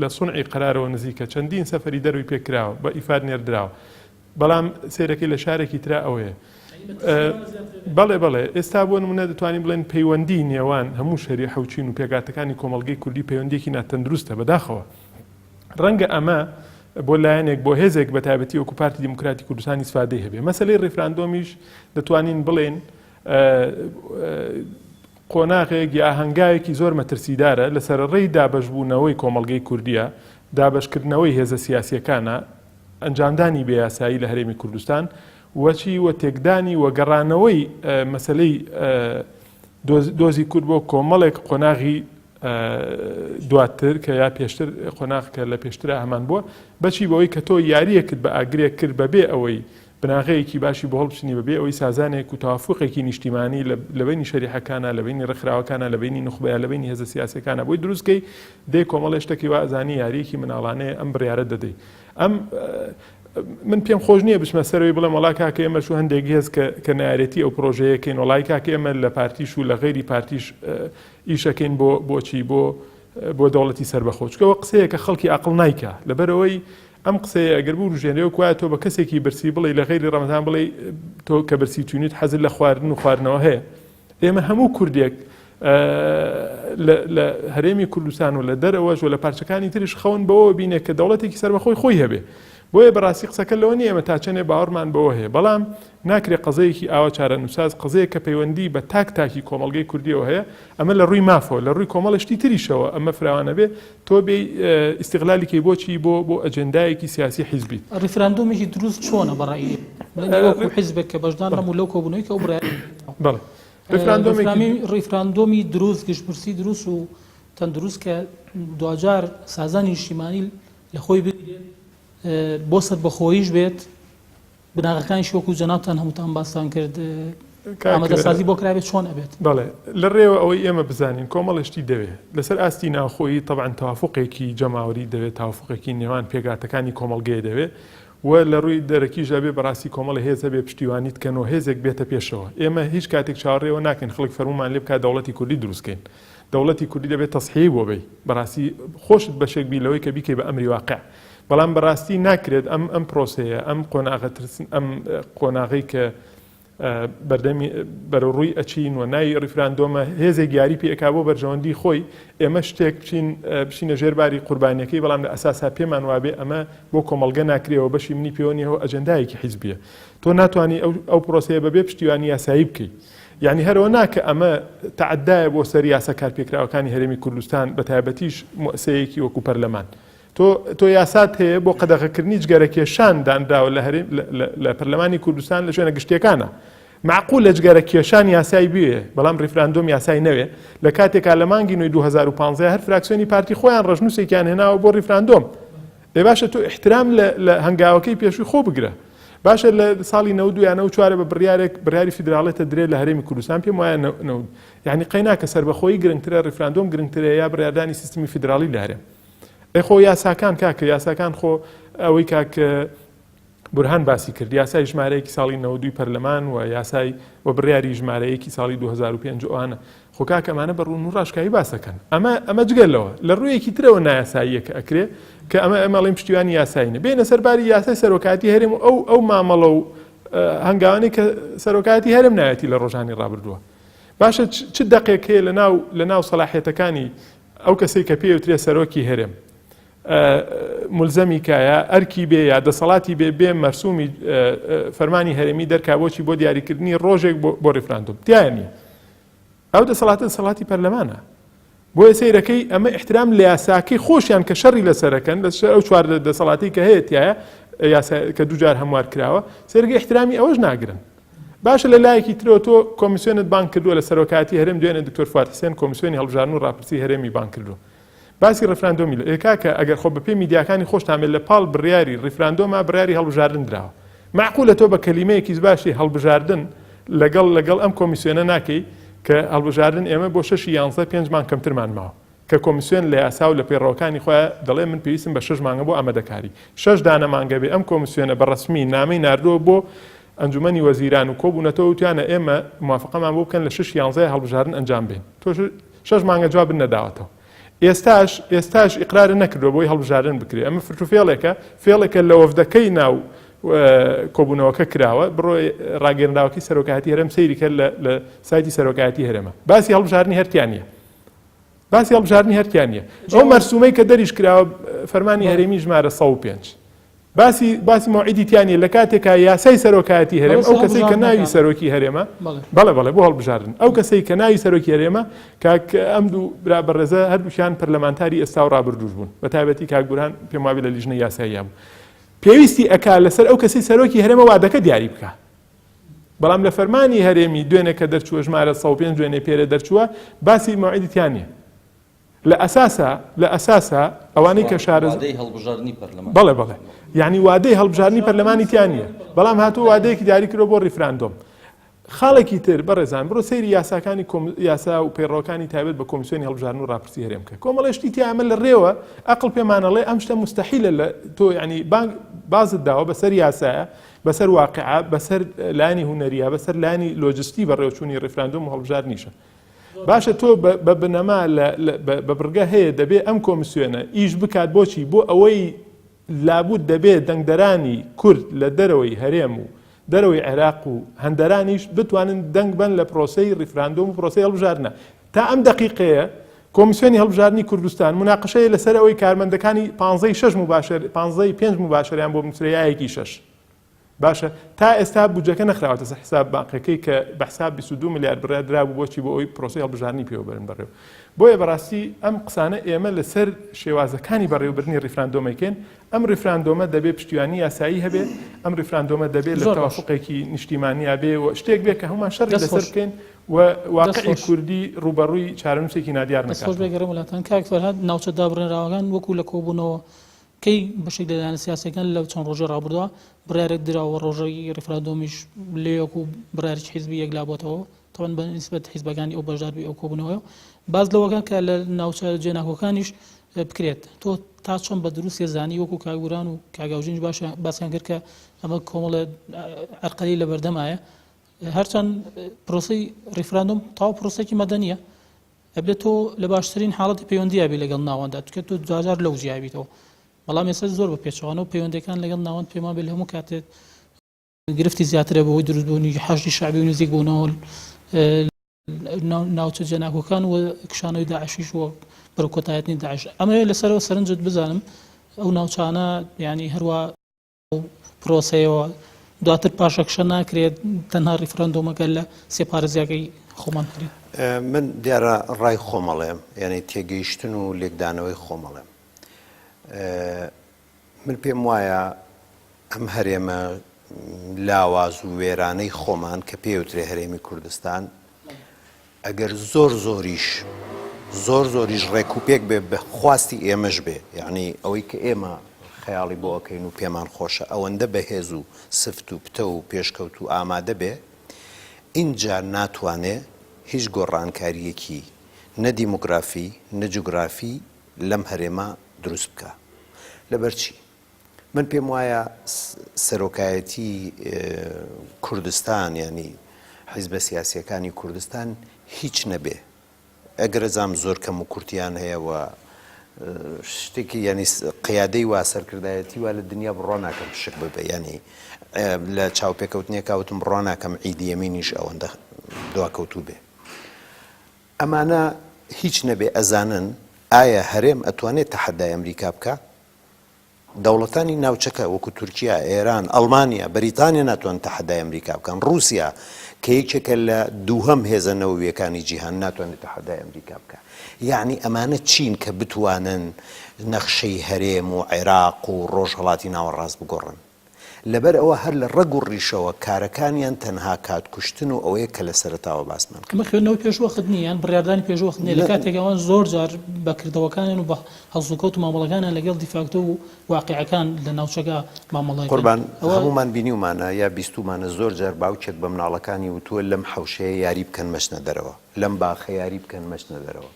لە سونعی قەرارەوە نزیکە چەندین سەفەری دەروی پێکراوە بە ئیفاد نێردراوە بەڵام سێرەکەی لە شارێکی ترا ئەوەیە بەڵێ ئێستا بۆ نمونە دەتوانین بڵێن پەیوەندی نێوان هەموو شەری حوچین و پێکاتەکانی کۆمەڵگەی کوردی پەیوەندێکی ناتەندروستە بەداخەوە ڕەنگە ئەمە بۆ لایەنێک بۆ هێزێک بە تایبەتی وەکو پارتی دیموکراتی کوردستانی سفادەی هەبێ مەسەلەی ڕێفراندۆمیش دەتوانین بڵێن قۆناغێک یا هەنگاوێکی زۆر مەترسیدارە لەسەر ڕێی دابەشبوونەوەی کۆمەڵگەی کوردیە دابەشکردنەوەی هێزە سیاسیەکانە ئەنجامدانی بێیاسایی لە هەرێمی کوردستان وەچی وە تێکدانی وەگەڕانەوەی مەسلەی دۆزی کورد بۆ کۆمەڵێک قۆناغی دواتر کە یا پێشتر قۆناغ کە لە پێشترا هەمان بووە بەچی بەوەی کە تۆ یاریەکرد بە ئاگرێک کرد بەبێ ئەوەی بناغەیەکی باشی بۆ هەڵبچنی بەبێ ئەوەی سازانێک و تەوافقێکی نیشتیمانی لە بینی شەریحەکانە لە بینی ڕێکخراوەکانە لە بینی نخبەیە لە بینی هێزە سیاسەکانە بۆی دروستکەی دێ کۆمەڵێ شتێکی وازانی یاریەکی مناڵانەیە ئەم بڕیارە دەدەی ئەم من پێم خۆش نییە بچمە سەرەوەی بڵێم وڵای کاکە ئێمەش و هەندێک هێز کە نایارێتی ئەو پرۆژەیەکەین وڵای کاکە ئێمە لە پارتیش و لە غەیری پارتیش ئیشەکەین بۆچی بۆ دەوڵەتی سەربەخۆچکەوە قسەیەکە خەڵکی عەقڵ نایکە لەبەرەوەی ئەم قسەیە ئەگەر بوو ژێنرێەوە کوایە تۆ بە کەسێکی برسی بڵێ لە غەیری ڕەمەزان بڵێ تۆ کە برسی چوونیت حەزت لە خواردن و خواردنەوە هەیە ئێمە هەموو کوردێک لە هەرێمی کوردستان و لە دەرەوەش و لە پارچەکانی تریش خەون بەوە بینێت کە دەوڵەتێکی سەربەخۆی خۆی هەبێ بۆیە بەڕاستی قسەکە لەوە نیە ئێمە تا چەندێ باوەڕمان بەوە هەیە بەڵام ناکرێت قەزەیەکی ئاوا چارە نووساز قزەیە کە پەیوەندی بە تاکی کۆمەڵگەی کوردیەوە هەیە ئەمە لە ڕووی مافۆ لە ڕووی کۆمەڵشتی تریشەوە ئەمە فراوانە بێ تۆ بێ ئیستیغلالیکەی بۆچی بۆ ئەجەندایەکی سیاسی حیزبی ڕیفراندۆمێکی دروست چۆنە بەڕای وەکو حیزبێک کە بەشدار نەبوو لەو کۆبوونەوەی کە ئەو بڵێ ڕیفراندۆمی دروست گشتپرسی دروست و تەندروست کە دوجار سازانی نیشتیمانی لە خۆی بگرێت بۆ سەد بەخۆیش بێت بناغەکانی شۆک و جەنابتان هەمووتان باسان کرد ئامادەسازی بۆ کرابێت چۆن ئەبێت بەڵێ لە ڕێوە ئەوەی ئێمە بزانین کۆمەڵشتی دەوێت لەسەر ئاستی ناوخۆیی طبعاً تەوافقێکی جەماوەری دەوێت تەوافقێکی نێوان پێگاتەکانی کۆمەڵگەیە دەوێت و لە ڕووی دەرەکیش دەبێ بەڕاستی کۆمەڵ هێزە بێ پشتیوانی بکەنەوە هێزێک بێتە پێشەوە ئێمە هیچ کاتێک چاوەڕێوە ناکەین خەڵک فەرمومان لێ بکات دەوڵەتی کوردی دروستکەین دەوڵەتی کوردی دەبێت تەسحیح بۆ بێ بەڕاستی خۆشت بەشێک بی لەوەی کە بیکەی بە ئەمری واقع بەڵام بەڕاستی ناکرێت ئەم پرۆسەیە ئەم قۆناغەی کە بەردەمی بەرەڕووی ئەچین و نای ڕیفراندۆمە هێزێک یاری پێکا بۆ بەرژەوەندی خۆی ئێمە شتێک بچینە ژێرباری قوربانیەکەی بەڵام لە ئەساسا پێمان وابێ ئەمە بۆ کۆمەڵگە ناکرێەوە بەشی منی پەیوەنیەوە ئەجەندایەکی حیزبیە تۆ ناتوانانی ئەو پرۆسەیە بەبێ پشتیوانی یاسایی بکەیت یعنی هەرەوە ناکە ئەمە تعدایە بۆ سەر یاسا کارپێکراوەکانی هەرێمی کوردستان بە تایبەتیش مؤسسەیەکی وەکو پەرلەمان تۆ یاسات هەیە بۆ قەدەغەکردنی جگەرەکێشان دانراوە لە پەرلەمانی کوردستان لە شوێنە گشتیەکانە معقول لە جگەرەکێشان یاسایی بوێ بەڵام ڕیفراندۆم یاسایی نەوێ لە کاتێکا لە مانگی نوێی 2015 هەر فراکسیۆنی پارتی خۆیان ڕژنووسێکیان هێناوە بۆ ڕیفراندۆم لێ باشە تۆ احترام لە هەنگاوەکەی پێشووی خۆ بگرە باشە لە ساڵی 92 بە بڕیاری فیدراڵێتە درێ لە هەرێمی کوردستان پێم وایە یعنی قەیناکە سەربەخۆیی گرنگترە ڕیفراندۆم گرنگترە یا بڕیاردانی سیستمی فیدراڵی لە هەرێم خۆ یاساکان کاکە یاساکان خۆ ئەوەی کاکە بورهان باسی کرد یاسای ژمارەیەکی ساڵی 92 پەرلەمان و یاسای و بڕیاری ژمارەیەکی ساڵی 2005 ئەوانە خۆ کاکە ئەمانە بە ڕوون و ڕاشکایی باسەکەن ئەمە جگەلەوە لە ڕوویەکی ترەوە نایاساییە کە ئەکرێ کە ئەمەڵێن پشتیوانی یاساینە بێنە سەرباری یاسای سەرۆکاتی هەرێم و ئەو مامەڵە و هەنگاوانەی کە سەرۆکاتی هەرێم نایەتی لە ڕۆژانی ڕابردووە باشە چ دەقێک هەیە لە ناو سەلاحیەتەکانی ئەو کەسەی کە پێوترێ سەرۆکی هەرێم ملزەمی کایە ئەرکی بێ یا دەسەڵاتی بێ مەرسومی فەرمانی هەرێمی دەرکا بۆچی بۆ دیاریکردنی ڕۆژێک بۆ ڕێفراندوم تیایە نییە ئەو دەسەڵاتی پەرلەمانە بۆیە سەیرەکەی ئەمە احترام لە یاساکەی خۆشیان کە شەڕی لەسەرەکەن لە ئەو چوار دەسەڵاتی کە هەیە تایە کە دووجار هەموار کراوە سەرگەی احترامی ئەوەش ناگرن باشە لە لایەکی ترەوە تۆ کۆمیسیۆنت بان کردووە لە سەرۆکاتی هەرێم دوێنێ دکتۆر فواد حسێن کۆمیسیۆنی هەڵبژاردن و ڕاپرسی هەرێمی بان کردووە باسی ڕێفراندۆمی لە کاکە ئەگەر خۆ بەپێی میدیاکانی خۆشتامێت لە پاڵ بڕیاری ڕێفراندۆمە بڕیاری هەڵبژاردن درراوە معقولە تۆ بە کەلیمەیەکیش باشی هەڵبژاردن لەگەڵ ئەم کۆمیسیۆنە ناکەی کە هەڵبژاردن ئێمە بۆ 6 11 5 مانگ کەمترمان ماوە کە کۆمیسیۆن لە یاسا و لە پێڕەوەکانی خۆیان دەڵێ من پێویستم بە 6 مانگە بۆ ئامادەکاری 6 دانە مانگە بێ ئەم کۆمیسیۆنە بە ڕسمی نامەی ناردووە بۆ ئەنجومەنی وەزیران و کۆبوونەتەوە وتیانە ئێمە موافقەمان بۆ بکەن لە 6 11 هەڵبژاردن ئەنجام بێن تۆ 6 مانگە جواب نەداوەتەوە ئێستاش ئیقرار نەکردو بۆی هەڵبژاردن بکرێ ئەمە فێڵێکە لە وەفدەکەی ناو کۆبوونەوەکە کراوە بڕۆی ڕاگەرنراوەکەی سەرۆکاتی هەرێم سەیری کرد لە سایتی سەرۆکاتی هەرێمە باسی هەڵبژاردننی هەرتیانە ئەو مەرسومەی کە دەریش کراوە فەرمانی هەرێمی ژمارە 105 باسی موعیدی تیانە لە کاتێکا یاسای سەرۆکاتی هەرێم ئەو کەسەی کە ناوی سەرۆکی هەرێمە بەڵێ بۆ هەڵبژاردن ئەو کەسەی کە ناوی سەرۆکی هەرێمە کاک ئەم دوو برا بەڕێزە هەردووشیان پەرلەمانتاری ئێستا و ڕابردوو بوون بە تایبەتی کاک بورهان پێم وابێ لە لیژنەی یاساییە بوو پێویستی ئەکا لەسەر ئەو کەسەی سەرۆکی هەرێمە وادەکە دیاری بکە بەڵام لە فەرمانی هەرێمی دوێنێ کە دەرچووە ژمارە 105 دوێنێ پێرە دەرچووە باسی موعیدی تیانە لە ئەساسا ئەوانەی کە شارەزای هەڵبژاردننی پەرلەمان بەڵێ یعنی وادەی هەڵبژاردننی پەرلەمانی تیانە بەڵام هاتووە وادەیەکی دیاری کرۆ بۆ ڕیفراندۆم خاڵێکی تر بەڕێزان بڕۆ سەیری یاساکانی یاسا و پەیڕەوەکانی تایبەت بە کۆمیسیۆنی هەڵبژاردن و ڕاپرسی هەرێم کە کۆمەڵێشتی تیامە لە ڕێوە ئەقڵ پێمانەڵێ ئەم شتە مستەحیلە لە تۆ ینی بازت داوە بەسەر یاسایە بەسەر واقعە بەسەر لانی هونەریە بەسەر لانی لۆجستی بەڕێوەچوونی ڕیفراندۆم و هەڵبژاردنیشە باشە تۆ بە بنەما بە بڕگە هەیە دەبێت ئەم کۆمیسیۆنە ئیش بکات بۆچی بۆ ئەوەی لابوود دەبێت دەنگدەرانی کورد لە دەرەوەی هەرێم و دەرەوەی عێراق و هەندەرانیش بتوانن دەنگ بن لە پرۆسەی ڕیفراندۆم و پرۆسەی هەڵبژاردنە تا ئەم دقیقەیە کۆمیسیۆنی هەڵبژاردننی کوردستان مناقشەیە لەسەر ئەوەی کارمەندەکانی 15 مباشریان بۆ بنووسرایەکی 6 باشە تا ئێستا بودجەکە نەخراوەتە حساب باقیەکەی کە بە حساب 22 میلیارد بڕای درابوو بۆچی بۆ ئەوی پرۆسی هەڵبژاردننی پێوە بەرن بەڕێو بۆیە بەڕاستی ئەم قسانە ئێمە لەسەر شێوازەکانی بەڕێوەبردننی ڕیفراندۆمەکەن ئەم ڕیفراندۆمە دەبێت پشتیوانی یاسایی هەبێ ئەم ڕیفراندۆمە دەبێت لە تەوافقێکی نیشتیمانیا بێ و شتێک بێت کە هەمومان شەڕی لەسەر بکەین و واقعی کوردی ڕوبەڕووی چارەنووسێکی نادیار نەکات. خۆش بێگەڕێ وڵاتان کاک فەرهاد ناوچە دابڕێنراوەکان وەکو لە کۆبوونەوە کەی بەشێک لەلایەنە سیاسیەکان لەو چەند ڕۆژە ڕابردووە بڕیارێک درراوە ڕۆژەی ڕیفراندۆمیش لێوەکو بڕیارێکی حیزبی یەکلابۆتەوە تەوان بە نسبەت حیزبەکانی ئەو بەشداربی ئەو کۆبوونەوەیە باز لەوەکان کە لە ناوچە جێناکۆکانیش بکرێت تۆ تا چۆن بە دروست زانی وەکو کاگوران و کاگاوژینش باشە باسییان کرد کە ئەمە کۆمەڵە ئەرقەلی لە بەردەمایە هەرچەند پرۆسی ڕیفراندۆم تاو پرۆسێکی مەدەنیە ئەبێت تۆ لە باشترین حاڵەتی پەیوەندیە بێ لەگەڵ ناوەندا تکرێت تۆ جاجار لەو جیابیتەوە بەڵام ێستا زۆر بە پێچەوانە و پەیوەندەکان لەگەڵ ناوەند پێما بێت هەموو کاتێت گرفتی زیاترە بەوەی دروستبوونی حەشی شعبی و نزیک بوونەوە ناوچە جێناکۆکان و کشانەوەی داعشیش و بەرکۆتایەتنی داعش ئەمەوێت لەسەرەوە سەرنجت بزانم ئەو ناوچانە یعنی هەروە پرۆسەیەوە دواتر پاشەکشە ناکرێت تەنها ڕیفراندۆمەکە لە سێپارێزیاکەی خۆمان کرێت. من دیارە ڕای خۆمەڵێم یعنی تێگەیشتن و لێکدانەوەی خۆمەڵێم من پێم وایە ئەم هەرێمە لاواز و وێرانەی خۆمان کە پێوترێ هەرێمی کوردستان ئەگەر زۆر زۆریش ڕێکوپێک بێ بە خواستی ئێمەش بێ یعنی ئەوەی کە ئێمە خەیاڵی بۆ ئەەکەین و پێمان خۆشە ئەوەندە بەهێز و سفت و پتە و پێشکەوت و ئامادە بێ اینجا ناتوانێ هیچ گۆڕانکاریەکی نە دیموگرافی نە جوگرافی لەم هەرێمە دروست بکە لەبەرچی من پێم وایە سەرۆکایەتی کوردستان ینی حیزبە سیاسیەکانی کوردستان هیچ نەبێ ئەگەر ئەزام زۆر کەم و کورتیان هەیە و شتێکی ینی قیادەی وا سەرکردایەتی وا لە دنیا بڕۆ ناکەم شک ببێ ینی لە چاوپێکەوتنیەکەوتم بڕۆ ناکەم عیدی ئەمینیش ئەوەندە دواکەوتوو بێ ئەمانە هیچ نەبێ ئەزانن ئایا هەرێم ئەتوانێت تەحەدای ئەمریکا بکە دەوڵەتانی ناوچەکە وەکو تورکیا ئێران ئەڵمانیا بەریتانیا ناتوان تەحەدای ئەمریکا بکەن رووسیا کە یەکێکە لە دووهەم هێزە نەوەویەکانی جیهان ناتوانێت تەحەدای ئەمریکا بکە یعنی ئەمانە چین کە بتوانن نەخشەی هەرێم و عێراق و ڕۆژهەڵاتی ناوەڕاست بگۆڕن لەبەر ئەوە هەر لە ڕەگ و ڕیشەوە کارەکانیان تەنها کاتکوشتن و ئەوەیە کە لە سەرەتاوە باسمان کرد ئەمە خوێندنەوە پێشوەخت نیە یان بڕیاردانی پێشوەخت نیە لە کاتێکەوە زۆر جار بەکردەوەکانیان و بە هەڵسوکەوت و مامەڵەکانیان لەگەڵ دیفاکتۆ و واقعەکان لە ناوچەکە مامەڵەکان قوربان هەمومان بینیومانە یا بیستومانە زۆر جار باوکێک بە مناڵەکانی وتووە لەم حەوشەیە یاری بکەن مەچنە دەرەوە لەم باخە یاری بکەن مەچنە دەرەوە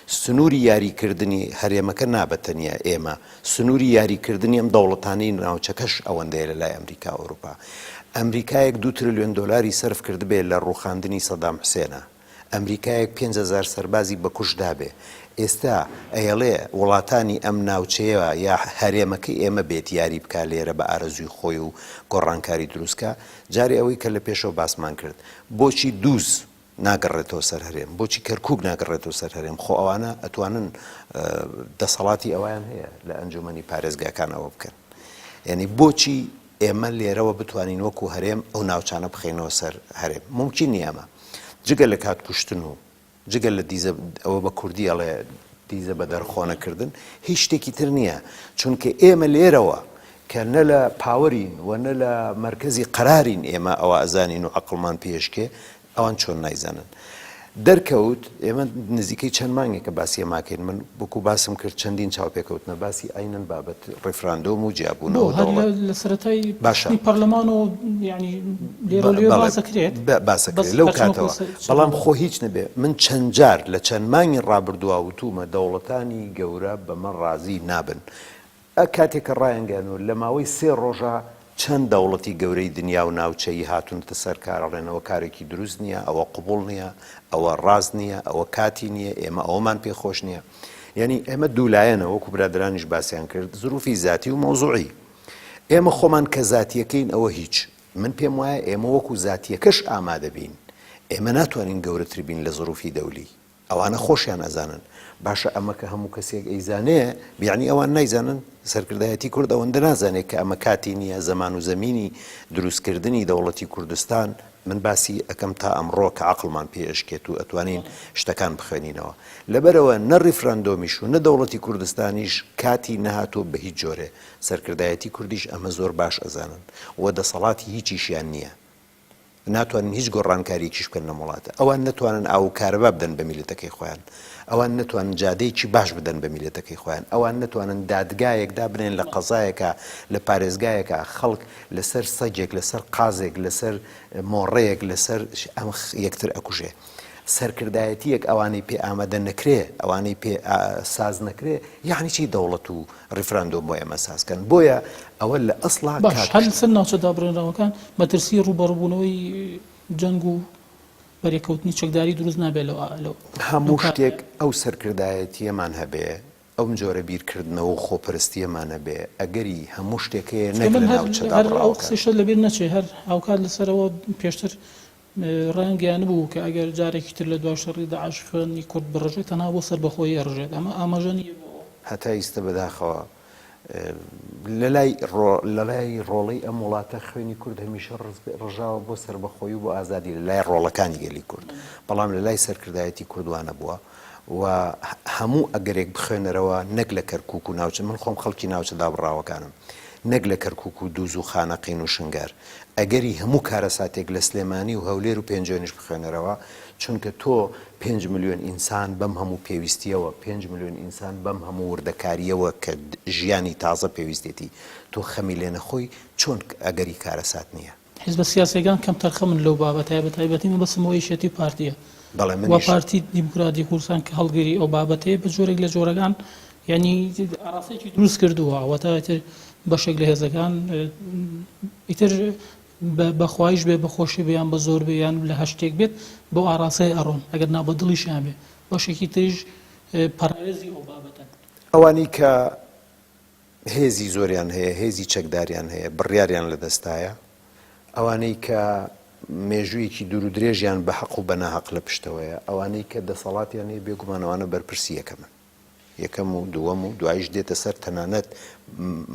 سنووری یاریکردنی هەرێمەکە نابەتەنیا ئێمە سنووری یاریکردنی ئەم دەوڵەتانەی ناوچەکەش ئەوەندەیە لە لای ئەمریکا و ئەوروپا ئەمریکایەک 2 تریلیۆن دۆلاری سەرف کردبێ لە ڕووخاندنی سەدام حوسێنە ئەمریکایەک 5,000 سەربازی بەکوش دابێ ئێستا ئەیەڵێ وڵاتانی ئەم ناوچەیە یا هەرێمەکەی ئێمە بێت یاری بکە لێرە بە ئارەزوی خۆی و گۆڕانکاری دروستکە جارێ ئەوەی کە لە پێشەوە باسمان کرد بۆچی دووس ناگەڕێتەوە سەر هەرێم بۆچی کەرکووک ناگەڕێتەوە سەر هەرێم خۆ ئەوانە ئەتوانن دەسەڵاتی ئەویان هەیە لە ئەنجومەنی پارێزگاکان ئەوە بکەن یعنی بۆچی ئێمە لێرەوە بتوانین وەکو هەرێم ئەو ناوچانە بخینەوە سەر هەرێم ممکن نیە ئەمە جگە لە کاتکوشتن و جگە لە دیزە ئەوە بە کوردی ئەڵێ دیزە بە دەرخۆنەکردن هیچ شتێکی تر نییە چونکە ئێمە لێرەوە کە نە لە پاوەرین و نە لە مرکزی قەرارین ئێمە ئەوە ئەزانین و عەقڵمان پێشکێ ئەوان چۆن نایزانن دەرکەوت ئێمە نزیکەی چەند مانگێکە باسی ئەماکەین من بۆکو باسم کرد چەندین چاوپێکەوتنە باسی ئاینەن بابەت ڕێفراندۆم و جیابوونەوە لە سەرەتای پەرلەمان و ینی لێرە لێ باسەکرێت باسەکرێت لەو کاتەوە بەڵام خۆ هیچ نەبێ من چەند جار لە چەند مانگی ڕابردووە وتومە دەوڵەتانی گەورە بە من ڕازی نابن کاتێککە ڕایەنگەنەوە لە ماوەی 3 ڕۆژە چەند دەوڵەتی گەورەی دنیا و ناوچەی هاتوونتە سەر کارەڵێنەوە کارێکی دروست نییە ئەوە قوبوڵ نییە ئەوە ڕاست نییە ئەوە کاتی نییە ئێمە ئەومان پێخۆش نییە یعنی ئێمە دوولایەنە وەکو برادرانیش باسییان کرد زروفی زاتی و مەوزوعی ئێمە خۆمان کە زاتیەکەین ئەوە هیچ من پێم وایە ئێمە وەکو زاتیەکەش ئامادە بین ئێمە ناتوانین گەورەتر بین لە زروفی دەولی ئەوانە خۆشیان ئەزانن باشە ئەمە کە هەموو کەسێک ئەیزانەیە بیانی ئەوان نایزانن سەرکردایەتی کورد ئەوەندە نازانێت کە ئەمە کاتی نییە زەمان و زەمینی دروستکردنی دەوڵەتی کوردستان من باسی ئەەکەم تا ئەمڕۆ کە عەقڵمان پێشکێت و ئەتوانین شتەکان بخوێنینەوە لەبەرەوە نە ڕیفراندۆمیش و نە دەوڵەتی کوردستانیش کاتی نەهاتۆ بە هیچ جۆرێ سەرکردایەتی کوردیش ئەمە زۆر باش ئەزانن و دەسەڵاتی هیچیشیان نییە ناتوانن هیچ گۆڕانکاریەکیش بکەن لە وڵاتە ئەوان نەتوانن ئاو کارەبا بدەن بە میلەتەکەی خۆیان ئەوان نەتوانن جادەیەکی باش بدەن بە میلەتەکەی خۆیان ئەوان نەتوانن دادگایەکدا بنێن لە قەزایەکە لە پارێزگایەکە خەڵک لەسەر سەجێک لەسەر قازێک لەسەر مۆڕەیەک لەسەر ئەم یەکتر ئەکوژێ سەرکردایەتیەک ئەوانەی پێ ئامادە نەکرێ ئەوانەی پێ ساز نەکرێ یعنی چی دەوڵەت و ڕیفراندۆم بۆ ئێمە سازکەن بۆیە ئەوە لە ئەسڵا باش هەل سەر ناوچەدا بڕێنراوەکان مەترسی ڕوبەڕووبوونەوەی جەنگ و بەرێکەوتنی چەکداری دروست نابێت لەو هەموو شتێک ئەو سەرکردایەتیەمان هەبێ ئەو جۆرە بیرکردنەوە و خۆپەرستیەمان هەبێ ئەگەری هەموو شتێکەیە نەک لە ناوچەدا ئەو قسەشە لەبیر نەچێ هەر هاوکات لەسەرەوە پێشتر ڕەنگیان بوو کە ئەگەر جارێکی تر لە دوای شەڕی داعش فێنی کورد بڕژێت تەنها بۆ سەر بەخۆی ئەڕژێت ئەمە ئاماژە نیە هەتا ئیستە بەداخەوە لە لای ڕۆڵەی ئەم وڵاتە خوێنی کورد هەمیشە ڕژاوە بۆ سەربەخۆی و بۆ ئازادی لە لای ڕۆڵەکانی گەلی کورد بەڵام لە لای سەرکردایەتی کوردوانە بووە و هەموو ئەگەرێک بخوێنەرەوە نەک لە کەرکووک و ناوچە من خۆم خەڵکی ناوچەدا بڕاوەکانم نەک لە کەرکووک و دووز و خانەقین و شنگار ئەگەری هەموو کارە ساتێک لە سلێمانی و هەولێر و پێنجۆنیش بخوێنەرەوە چونکە تۆ 5 ملیۆن ئینسان بەم هەموو پێویستیەوە 5 ملیۆن ئینسان بەم هەموو وردەکاریەوە کە ژیانی تازە پێویستێتی تۆ خەمی لێ نەخۆی چۆن ئەگەری کارە سات نییە حیزبە سیاسیەکان کەم تەرخە من لەو بابەتایە بەتایبەتی من بەسمەوەی شێتی پارتیە و پارتی دیموکراتی کوردستان کە هەڵگیری ئەو بابەتەیە بە جۆرێک لە جۆرەکان یعنی ئاراسەیەکی دروست کردووە واتە بەشێک لە هێزەکان ئیتر بەخوایش بێ بەخۆشی بیان بە زۆر بیان لە هەشتێک بێت بۆ ئاراسای ئەڕۆن ئەگەر نا بە دڵیشیان بێ بەشێکی تریش پەرێزی ئەو بابەتن ئەوانی کە هێزی زۆریان هەیە هێزی چەکداریان هەیە بڕیاریان لە دەستایە ئەوانەی کە مێژوویەکی دوور و درێژیان بە حەق و بە ناحەق لە پشتەوەیە ئەوانەی کە دەسەڵاتیان هەیە بێگومانەوەوانە بەرپرسی یەکەمن یەکەم و دووەم و دوایش دێتە سەر تەنانەت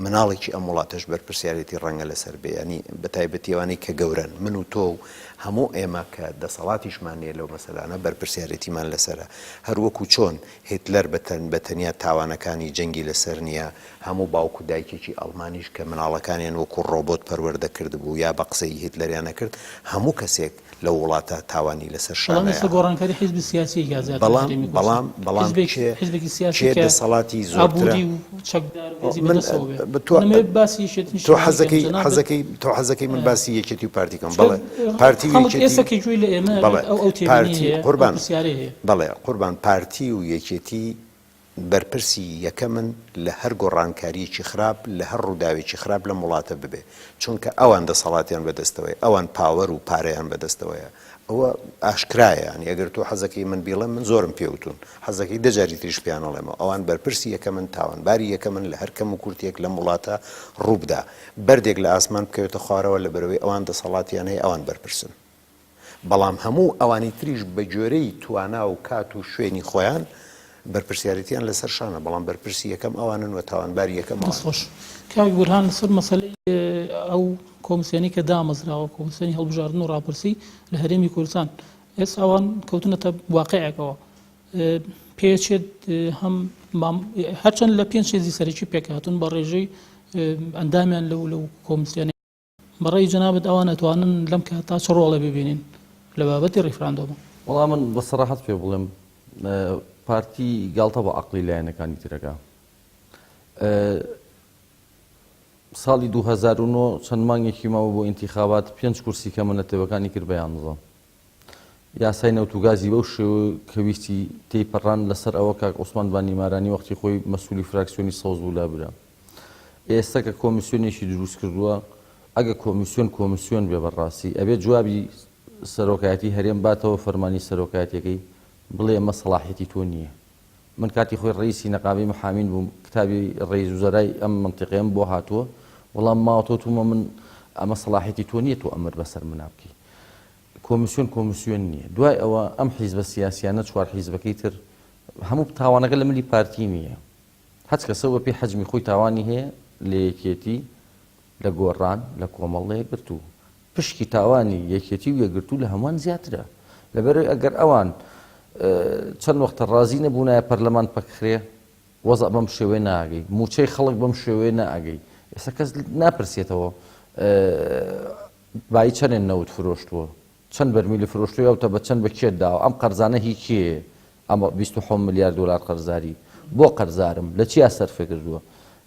مناڵێکی ئەم وڵاتەش بەرپرسیارەتی ڕەنگە لەسەر بێ ینی بە تایبەتیەوانی کە گەورن من و تۆ و هەموو ئێمە کە دەسەڵاتیشمان نیە لەو مەسەلانە بەرپرسیارەتیمان لەسرە هەروەکو چۆن هێتلەر بەتەنیا تاوانەکانی جەنگی لەسەر نییە هەموو باوکو دایکێکی ئەڵمانیش کە مناڵەکانیان وەکو ڕۆبۆت پەروەردە کرد بوو یا بە قسەی هێتلەریان نەکرد هەموو کەسێک لە وڵاتە تاوانی لەسەر شانەیە گۆڕانکاری حیزبی سیاسی بەڵام حیزبێکی سیاسی کێ دەسەڵاتی زۆرترە تۆ حەزەکەی من باسی یەکێتی و پارتیکەم بەڵێ پارتی ئێسەکەی لە ئێمە بەڵێ قوربان پارتی و یەکێتی بەرپرسی یەکەمن لە هەر گۆڕانکاریەکی خراپ لە هەر ڕووداوێکی خراپ لە وڵاتە ببێ چونکە ئەوان دەسەڵاتیان بەدەستەوەی ئەوان پاوەر و پارەیان بەدەستەوەیە ئەوە ئاشکرایە ینی ئەگەر تۆ حەزەکەی من بیڵێم من زۆرم پێوتون حەزەکەی دەجاری تریش پیانەڵێمەوە ئەوان بەرپرسی یەکەمن تاوانباری یەکەمن لە هەر کەم و کورتێک لەم وڵاتە ڕووبدا بەردێک لە ئاسمان بکەوێتە خوارەوە لە بەرەوەی ئەوان دەسەڵاتیان هەیە ئەوان بەرپرسن بەڵام هەموو ئەوانی تریش بە جۆرەی توانا و کات و شوێنی خۆیان بەرپرسیارەتیان لەسەر شانە بەڵام بەرپرسی یەکەم ئەوانن و تاوانباری یەکەم خۆش کاک بورهان لەسەر مەسەلەی ئەو کۆمسیۆنی کە دامەزراوە کۆمسیۆنی هەڵبژاردن و ڕاپرسی لە هەرێمی کوردستان ئێستا ئەوان کەوتنەتە واقعێکەوە پێچێت هەرچەند لە پێنج شێزی سەرەکی پێکهاتون بە ڕێژەی ئەندامیان لەو کۆمسیۆنی بەڕێی جەنابەت ئەوان ئەتوانن لەم کاتا چ ڕۆڵە ببینین لە بابەتی ڕیفراندۆمە وەڵام من بە سەراحەت پێ بڵێم پارتی گاڵتە بە عەقڵی لایەنەکانی ترەکە ساڵی 2009 چەند مانگێکی ماوە بۆ ئینتیخابات 5 کورسی کەمەنەتەوەکانی کرد بە 11 یاسای نەوتوگازی بەو شێوە کە ویستی تێیپەڕان لەسەر ئەوە کاک عوسمان بانیمارانی وەختی خۆی مەسئولی فراکسیۆنی سەوز بوو لابرا ئێستا کە کۆمیسیۆنێکی دروست کردووە ئەگە کۆمیسیۆن بێ بەڕاستی ئەبێت جوابی سەرۆکایەتی هەرێم باتەوە فەرمانی سەرۆکایەتەکەی بڵێ ئەمە سەلاحیەتی تۆ نییە من کاتی خۆی ڕئیسی نەقابی محامین بووم کتابی ڕئیس وزەرای ئەم منتیقەیەم بۆ هاتووە وەڵام ماوەتۆتومە من ئەمە سەلاحیەتی تۆ نییە تۆ ئەمر بەسەر منا بکەی کۆمیسیۆن نییە دوای ئەوە ئەم حیزبە سیاسیانە چوار حیزبەکەی تر هەموو تاوانەکە لە ملی پارتی نییە هەچ کەسەوە پێی حەجمی خۆی تاوانی هەیە لە یەکێتی لە گۆڕان لە کۆمەڵ لە یەکگرتوو پشکی تاوانی یەکێتی و یەکگرتوو لە هەمووان زیاترە لەبەر ئەگەر ئەوان چەند وەختە ڕازی نەبوونایە پەرلەمان پەکخرێ وەزع بەم شێوەیە ناگەی موچەی خەڵک بەم شێوەیە ناگەی ئێستا کەس ناپرسێتەوە بای چەندێن نەوت فرۆشتووە چەند بەرمیلی فرۆشتووە ئەوتە بە چەند بە کێت داوە ئەم قەرزانە هی کێ ئەمە 27 ملیار دلار قەرزاری بۆ قەرزارم لە چیا سەرفێ کردووە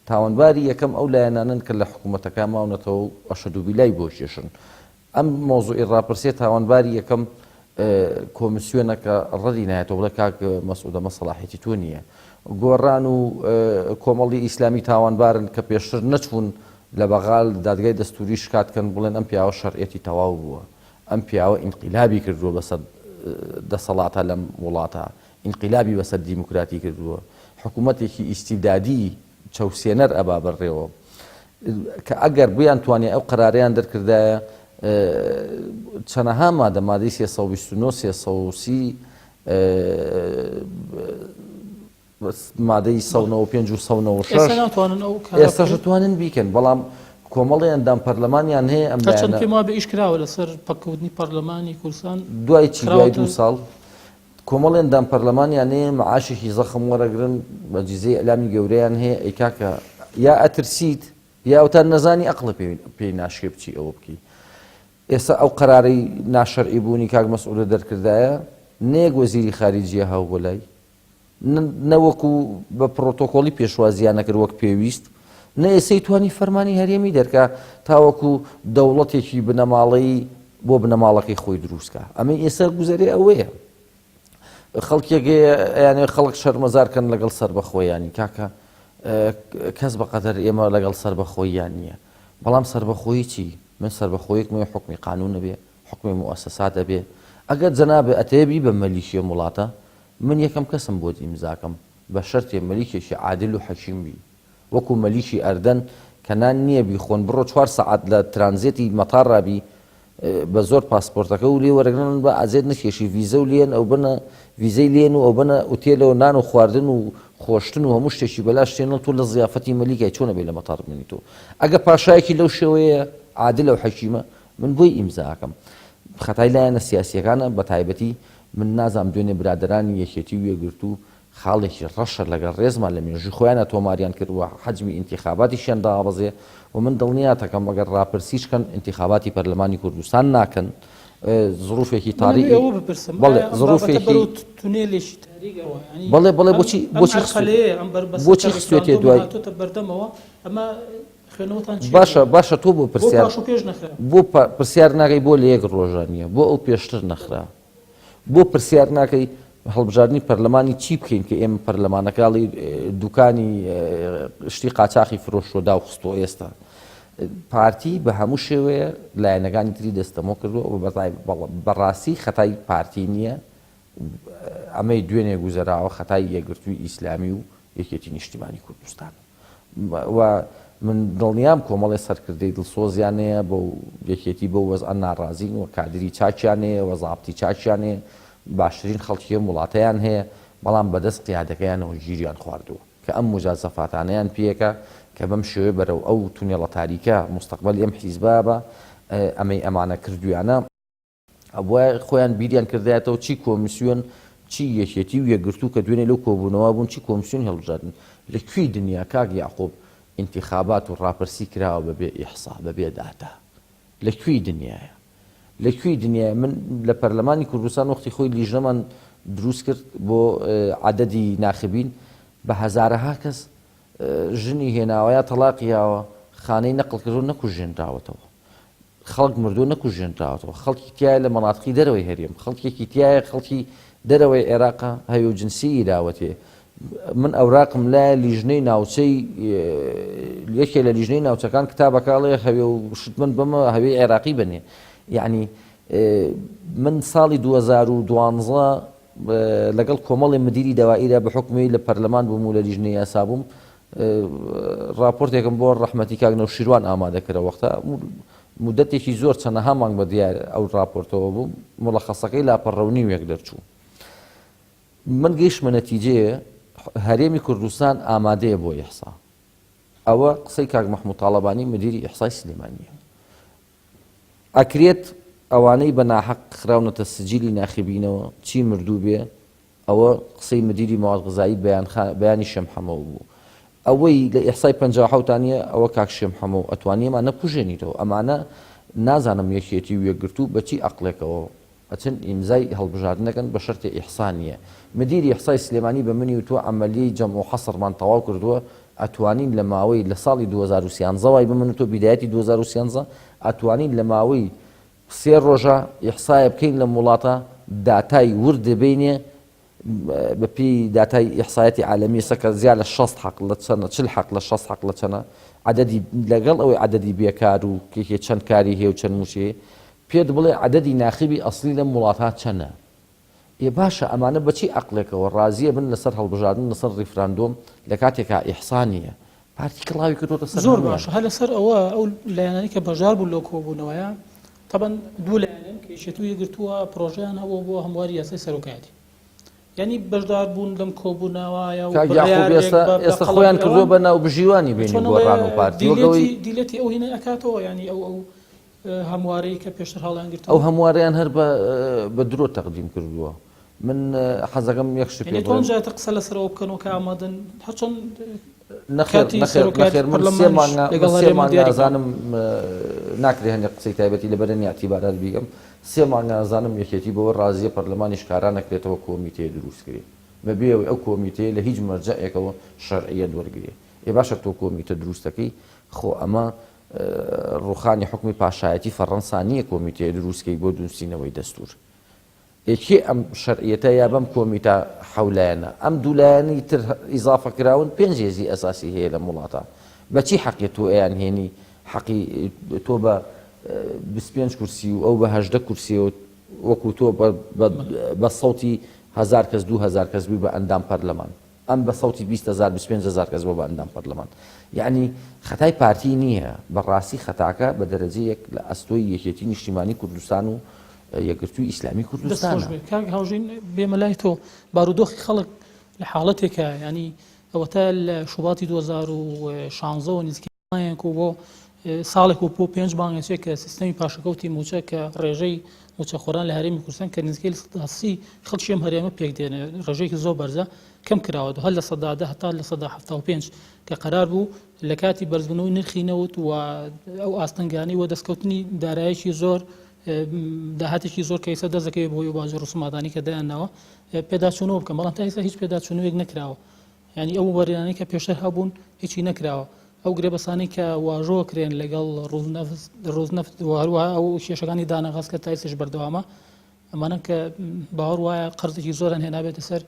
تاوانباری یەکەم ئەو لایەنانن کە لە حکوومەتەکان ماونەتەوە و ئەشەدوبیلای بۆ کێشن ئەم مۆزوعی ڕاپرسێ تاوانباری یەکەم کۆمیسیۆنەکە ڕەدی نایەتەوە بڵێ کاک مەسعود ئەمە سەلاحیەتی تۆ نییە گۆڕان و کۆمەڵی ئیسلامی تاوانبارن کە پێشتر نەچوون لە بەغاڵ دادگای دەستوری شکاتکەن بڵێن ئەم پیاوە شەرعەتی تەواو بووە ئەم پیاوە ئینقیلابی کردووە بەسەر دەسەڵاتە لەم وڵاتە ئینقیلابی بەسەر دیموکراتی کردووە حکوومەتێکی ئیستیبدادی چەوسێنەر ئەبا بەڕێوە کە ئەگەر بیان توانێت ئەو قەرارەیان دەرکردایە چەنەها مادە مادەی 329 330 مادەی 195 و 196 ئێستاش توانن بیکەن بەڵام کۆمەڵی ئەندام پەرلەمانیان هەیە ئەم چەند پێم وا بە ئیشکراوە لەسەر پەککەوتنی پەرلەمانی کوردستان دوای چی دوای 2 ساڵ کۆمەڵی ئەندام پەرلەمانیان هەیە معاشێکی زەخم وەرەگرن بە جیزەی ئەلامی گەورەیان هەیە ئەی کاکە یا ئەترسیت یا ئەوتان نەزانی ئەقڵە پێی ناشێ بچی ئەوە بکەی ئێستا ئەو قەرارەی ناشەرعی بوونی کاک مەسعود دەرکردایە نەیەک وەزیری خارجیە هاو بەلای نەوەکو بە پرۆتۆکۆڵی پێشوازیان نەکرد وەک پێویست نە ئێسەی توانی فەرمانی هەرێمی دەرکا تاوەکو دەوڵەتێکی بنەماڵەی بۆ بنەماڵەکەی خۆی دروستکە ئەمە ئێستا گوزەرێ ئەوەیە خەڵکێکی یانێ خەڵک شەرمەزارکەن لەگەڵ سربەخۆیانی کاکە کەس بەقەدەر ئێمە لەگەڵ سربەخۆییان نییە بەڵام سربەخۆیی چی من سربەخۆیەکمە حکمی قانون بێ حکمی مؤسسات دەبێ ئەگەر جەنابێ ئەتەیەبی بە مەلیکیە وڵاتە من یەکەم کەسم بۆ ئیمزاکەم بە شەرتێ مەلیکێکی عادل و حەکیم بی وەکو مەلیکی ئەردەن کەنان نییە بیخۆن بڕۆ 4 سەعات لە ترانزیتی مەتار ڕابی بە زۆر پاسپۆرتەکە و لێ وەرەگرن بە ئازێت نەکێشی ڤیزە و لێن ئەو بنە ڤیزەی لێن و ئەو بنە ئوتێلەوە نان و خواردن و خۆشتن و هەموو شتێکی بەلاش تێنە تۆ لە زیافەتی مەلیکای چۆنە بێ لە مەتار بمێنی تۆ ئەگە پاشایەکی لەو شێوەیە عادل و حەکیمە من بۆی ئیمزاکەم خەتای لایەنە سیاسیەکانە بە تایبەتی من نازام دوێنێ برادرانی یەکێتی و یەکگرت و خاڵێکی ڕەشە لەگەڵ ڕێزمان لە مێژووی خۆیانە تۆماریان کردووە حەجمی ئینتیخاباتیشیان دابەزێ و من دڵنیاتەکەم ئەگەر ڕاپرسیشکەن ئینتیخاباتی پەرلەمانی کوردستان ناکەن زروفێکی تاریخی بەڵێ زروفێکی بەڵێ بەڵێ بۆچی خستوێتێ دوای باشە تۆ بۆ پرسیار بۆ پرسیار ناکەی بۆ لە یەک ڕۆژانیە بۆ ئەو پێشتر نەخرا بۆ پرسیار ناکەی هەڵبژاردننی پەرلەمانی چی بکەین کە ئێمە پەرلەمانەکەڵی دوکانی شتی قاچاقی فرۆشۆدا و خستۆ ئێستا پارتی بە هەموو شێوەیە لایەنەکانی تری دەستەمۆ کردووە بەڕاستی خەتای پارتی نییە ئەمەی دوێنێ گوزەراوە خەتای یەکگرتووی ئیسلامی و یەکێتی نیشتیمانی کوردستان و من دڵنیام کۆمەڵی سەرکردەی دڵسۆزیانەیە بۆ یەکێتی بۆ وەزع ناڕازین و کادری چاچیانەیە وەزابتی چاچیانەیە باشترین خەڵکی وڵاتەیان هەیە بەڵام بەدەست قیادەکەیانەوە گیریان خواردووە کە ئەم مجازەفاتانەیان پێیەکە کە بەم شێوێ بەرەو ئەو تونێڵە تاریکە مستەقبەل ئەم حیزبا بە ئەمەی ئەمانە کردویانە ئەوە خۆیان بیریان کردایەتەوە چی کۆمیسیۆن چی یەکێتی و یەکگرتوو کە دوێنێ لەو کۆبوونەوە بوون چی کۆمیسیۆن هەڵبژاردن لەکوێی دنیا کاک یاعقوب انتخابات و ڕاپرسی کراوە بەبێ ئیحسا بەبێ داتا لەکوێی دنیایە لەکوێی دنیا من لە پەرلەمانی کوردستان وەختی خۆی لیژنەمان دروست کرد بۆ عەدەدی ناخبین بە هەزارەها کەس ژنی هێناوەیە تەلاقیاوە خانەی نەقڵ کردو نەکوژێنراوەتەوە خەڵک مردوو نەکوژێنراوەتەوە خەڵکی تایە لە مەناطقی دەرەوەی هەرێم خەڵکێکی تایە خەڵکی دەرەوەی عێراقا هەوێ و جنسی ئیراوەتێ من ئەوراقم لایە لیژنەی ناوچەی یەکێ لە لیژنەی ناوچەکان کتابەکاڵێ هەوێ و شتمن بمە هەوێ عێراقی بنێ یعنی من ساڵی 2012 لەگەڵ کۆمەڵی مدیری دەوائیرە بە حکمی لە پەرلەمان بووم و لە لیژنەی یاسا بووم راپۆرتێکم بۆ ڕەحمەتی کاک نەوشیروان ئامادەکرە وەختە مدەتێکی زۆر چەندەها مانگ بە دیار ئەو راپۆرتەوە بوو مڵەخەسەکەی لاپەڕەونی وێک دەرچوو من گەیشتمە نەتیجەیە هەرێمی کوردستان ئامادەیە بۆ ئیحسا ئەوە قسەی کاک مەحموود تاڵەبانی مدیری ئیحسای سلێمانیە ئەکرێت ئەوانەی بە ناحەق خراونەتە سجلی ناخبینەوە چی مردوو بێ ئەوە قسەی مدیری مواد غزایی بەیانی شێم حەمەوە بوو ئەوەی لە ئیحسای 57 ئەوە کاک شێم حەمەوە ئەتوانیێمان نەپوژێنیتەوە ئەمانە نازانم یەکێتی و یەکگرتوو بەچی ئەقلێکەوە ئەچن ئیمزای هەڵبژاردنەکەن بە شەرتی ئیحسانیە مدیری ئیحسای سلێمانی بە منی و تۆ عەمەلیەی جەمع و حەسڕمان تەواو کردووە ئەتوانین لە ماوەی لە ساڵی 2013 وای بمن و تۆ بیدایەتی 2013 ئەتوانین لە ماوەی 3 ڕۆژە ئیحسایە بکەین لە وڵاتە داتای ورد دەبینێ بەپی داتای ئیحسایەتی عالەمی سەکە زیاد لە 60 حەق لە چەنە 40 حەق لە 60 حەق لە چەنە عەدەدی لەگەڵ ئەوەی عەدەدی بێکار و کێکێ چەند کاری هەیە و چەند موشێ پێت بڵێ عەدەدی ناخبی ئەسلی لەم وڵاتە چەنە ێ باشە ئەمانە بەچی عەقلێکەوە ڕازیە بن لەسەر هەڵبژاردن لەسەر ڕیفراندۆم لە کاتێکا ئیحسانیە پارتی کڵاوی کردوتە سەر زۆر باشە هە لەسەر ئەوە ئەو لایەنانی کە بەژار بوو لەو کۆبوونەوەیە طبعا دوو لایەنن کە یەکێتی گرتووە پرۆژەیان هەبوو بۆ هەمواری یاسای سەرۆکایەتی یعنی بەشدار بوون لەم کۆبوونەوەیە ئێستا خۆیان کردووە بە ناو بژیوانی بینی گۆڕان و پارتی دیلەتی ئەو هینە ئەکاتەوە ینی ئەو هەموارەی کە پێشتر هەڵیان گرتووە ئەو هەموارەیان هەر بە درۆ تەقدیم کردووە من حەزەکەم یەک شت پێ بڵێم جاتە قسە لەسەرەوە بکەنەوە کە ئامادەن هەرچەند نەخێر من سێ مانگە ئازانم ناکرێ هەندێک قسەی تایبەتی لە بەرەنی ئاعتیبارات بیگەم 3 مانگە ئازانم یەکێتی بەوە ڕازیە پەرلەمانی شکارا نەکرێتەوە کۆمیتەیە دروستکرێ بەبێ ئەو کۆمیتەیە لە هیچ مەرجەعێکەوە شەرعیەت وەرگێ ێ باشە تۆ کۆمیتە دروستەکەی خۆ ئەمە ڕوخانی حکمی پاشایەتی فەڕەنسا نییە کۆمیتەیە دروستکەی بۆ دروستینەوەی دەستور یەکی ئەم شەرعیەتە یا بەم کۆمیتە حەولایەنە ئەم دوولایەنی تر ئیزافە کراون 5 هێزی ئەساسی هەیە لە وڵاتە بەچی حەقی تۆ ئەیان هێنی حەقی تۆ بە 25 کورسی و ئەو بە 18 کورسی و وەکو تۆ بە سەوتی 1000 کەس 2000 کەس بووی بە ئەندام پەرلەمان ئەم بە سەوتی 20,000 25,000 کەس بۆ بە ئەندام پەرلەمان یعنی خەتای پارتی نییە بەڕاستی خەتاکە بە دەرەجەیەک لە ئەستۆی یەکێتی نیشتیمانی کوردستان و یەکگرتووی ئیسلامی کوردستانە کاک هاوژین بێمە لای تۆ بارودۆخی خەڵک لە حاڵەتێکە ینی ئەوەتە لە شوباتی 2016 و نزیکەیەک و بۆ ساڵێک و بۆ 5 مانگێک کە سیستەمی پاشەکەوتی موچە کە ڕێژەی موچەخۆران لە هەرێمی کوردستان کە نزیکەی سی خەڵکی ئەم هەرێمە پێک دێنێ ڕێژەیەکی زۆر بەرزە کەم کراوە هەر لە سەدادا هەتا لە 175 کە قەرار بوو لە کاتی بەرزبوونەوەی نرخی نەوت و ئەو ئاستەنگانی و دەستکەوتنی دارایەکی زۆر داهاتێکی زۆر کە ئێستا دەزەکەوێت بۆی باجی ڕسوماتانی کە دایانناوە پێداچوونەوە بکەم بەڵام تا ئێستا هیچ پێداچوونەوەیەک نەکراوە ینی ئەو وەرانەی کە پێشتر هەبوون هیچی نەکراوە ئەو گرێبەسانی کە واژۆ کرێن لەگەڵ ڕوونەفت هەروە ئەو کێشەکانی دانەغاز کە تایسش بەردەوامە ئەمانە کە باوەڕ وایە قەرزێکی زۆران هێنابێتە سەر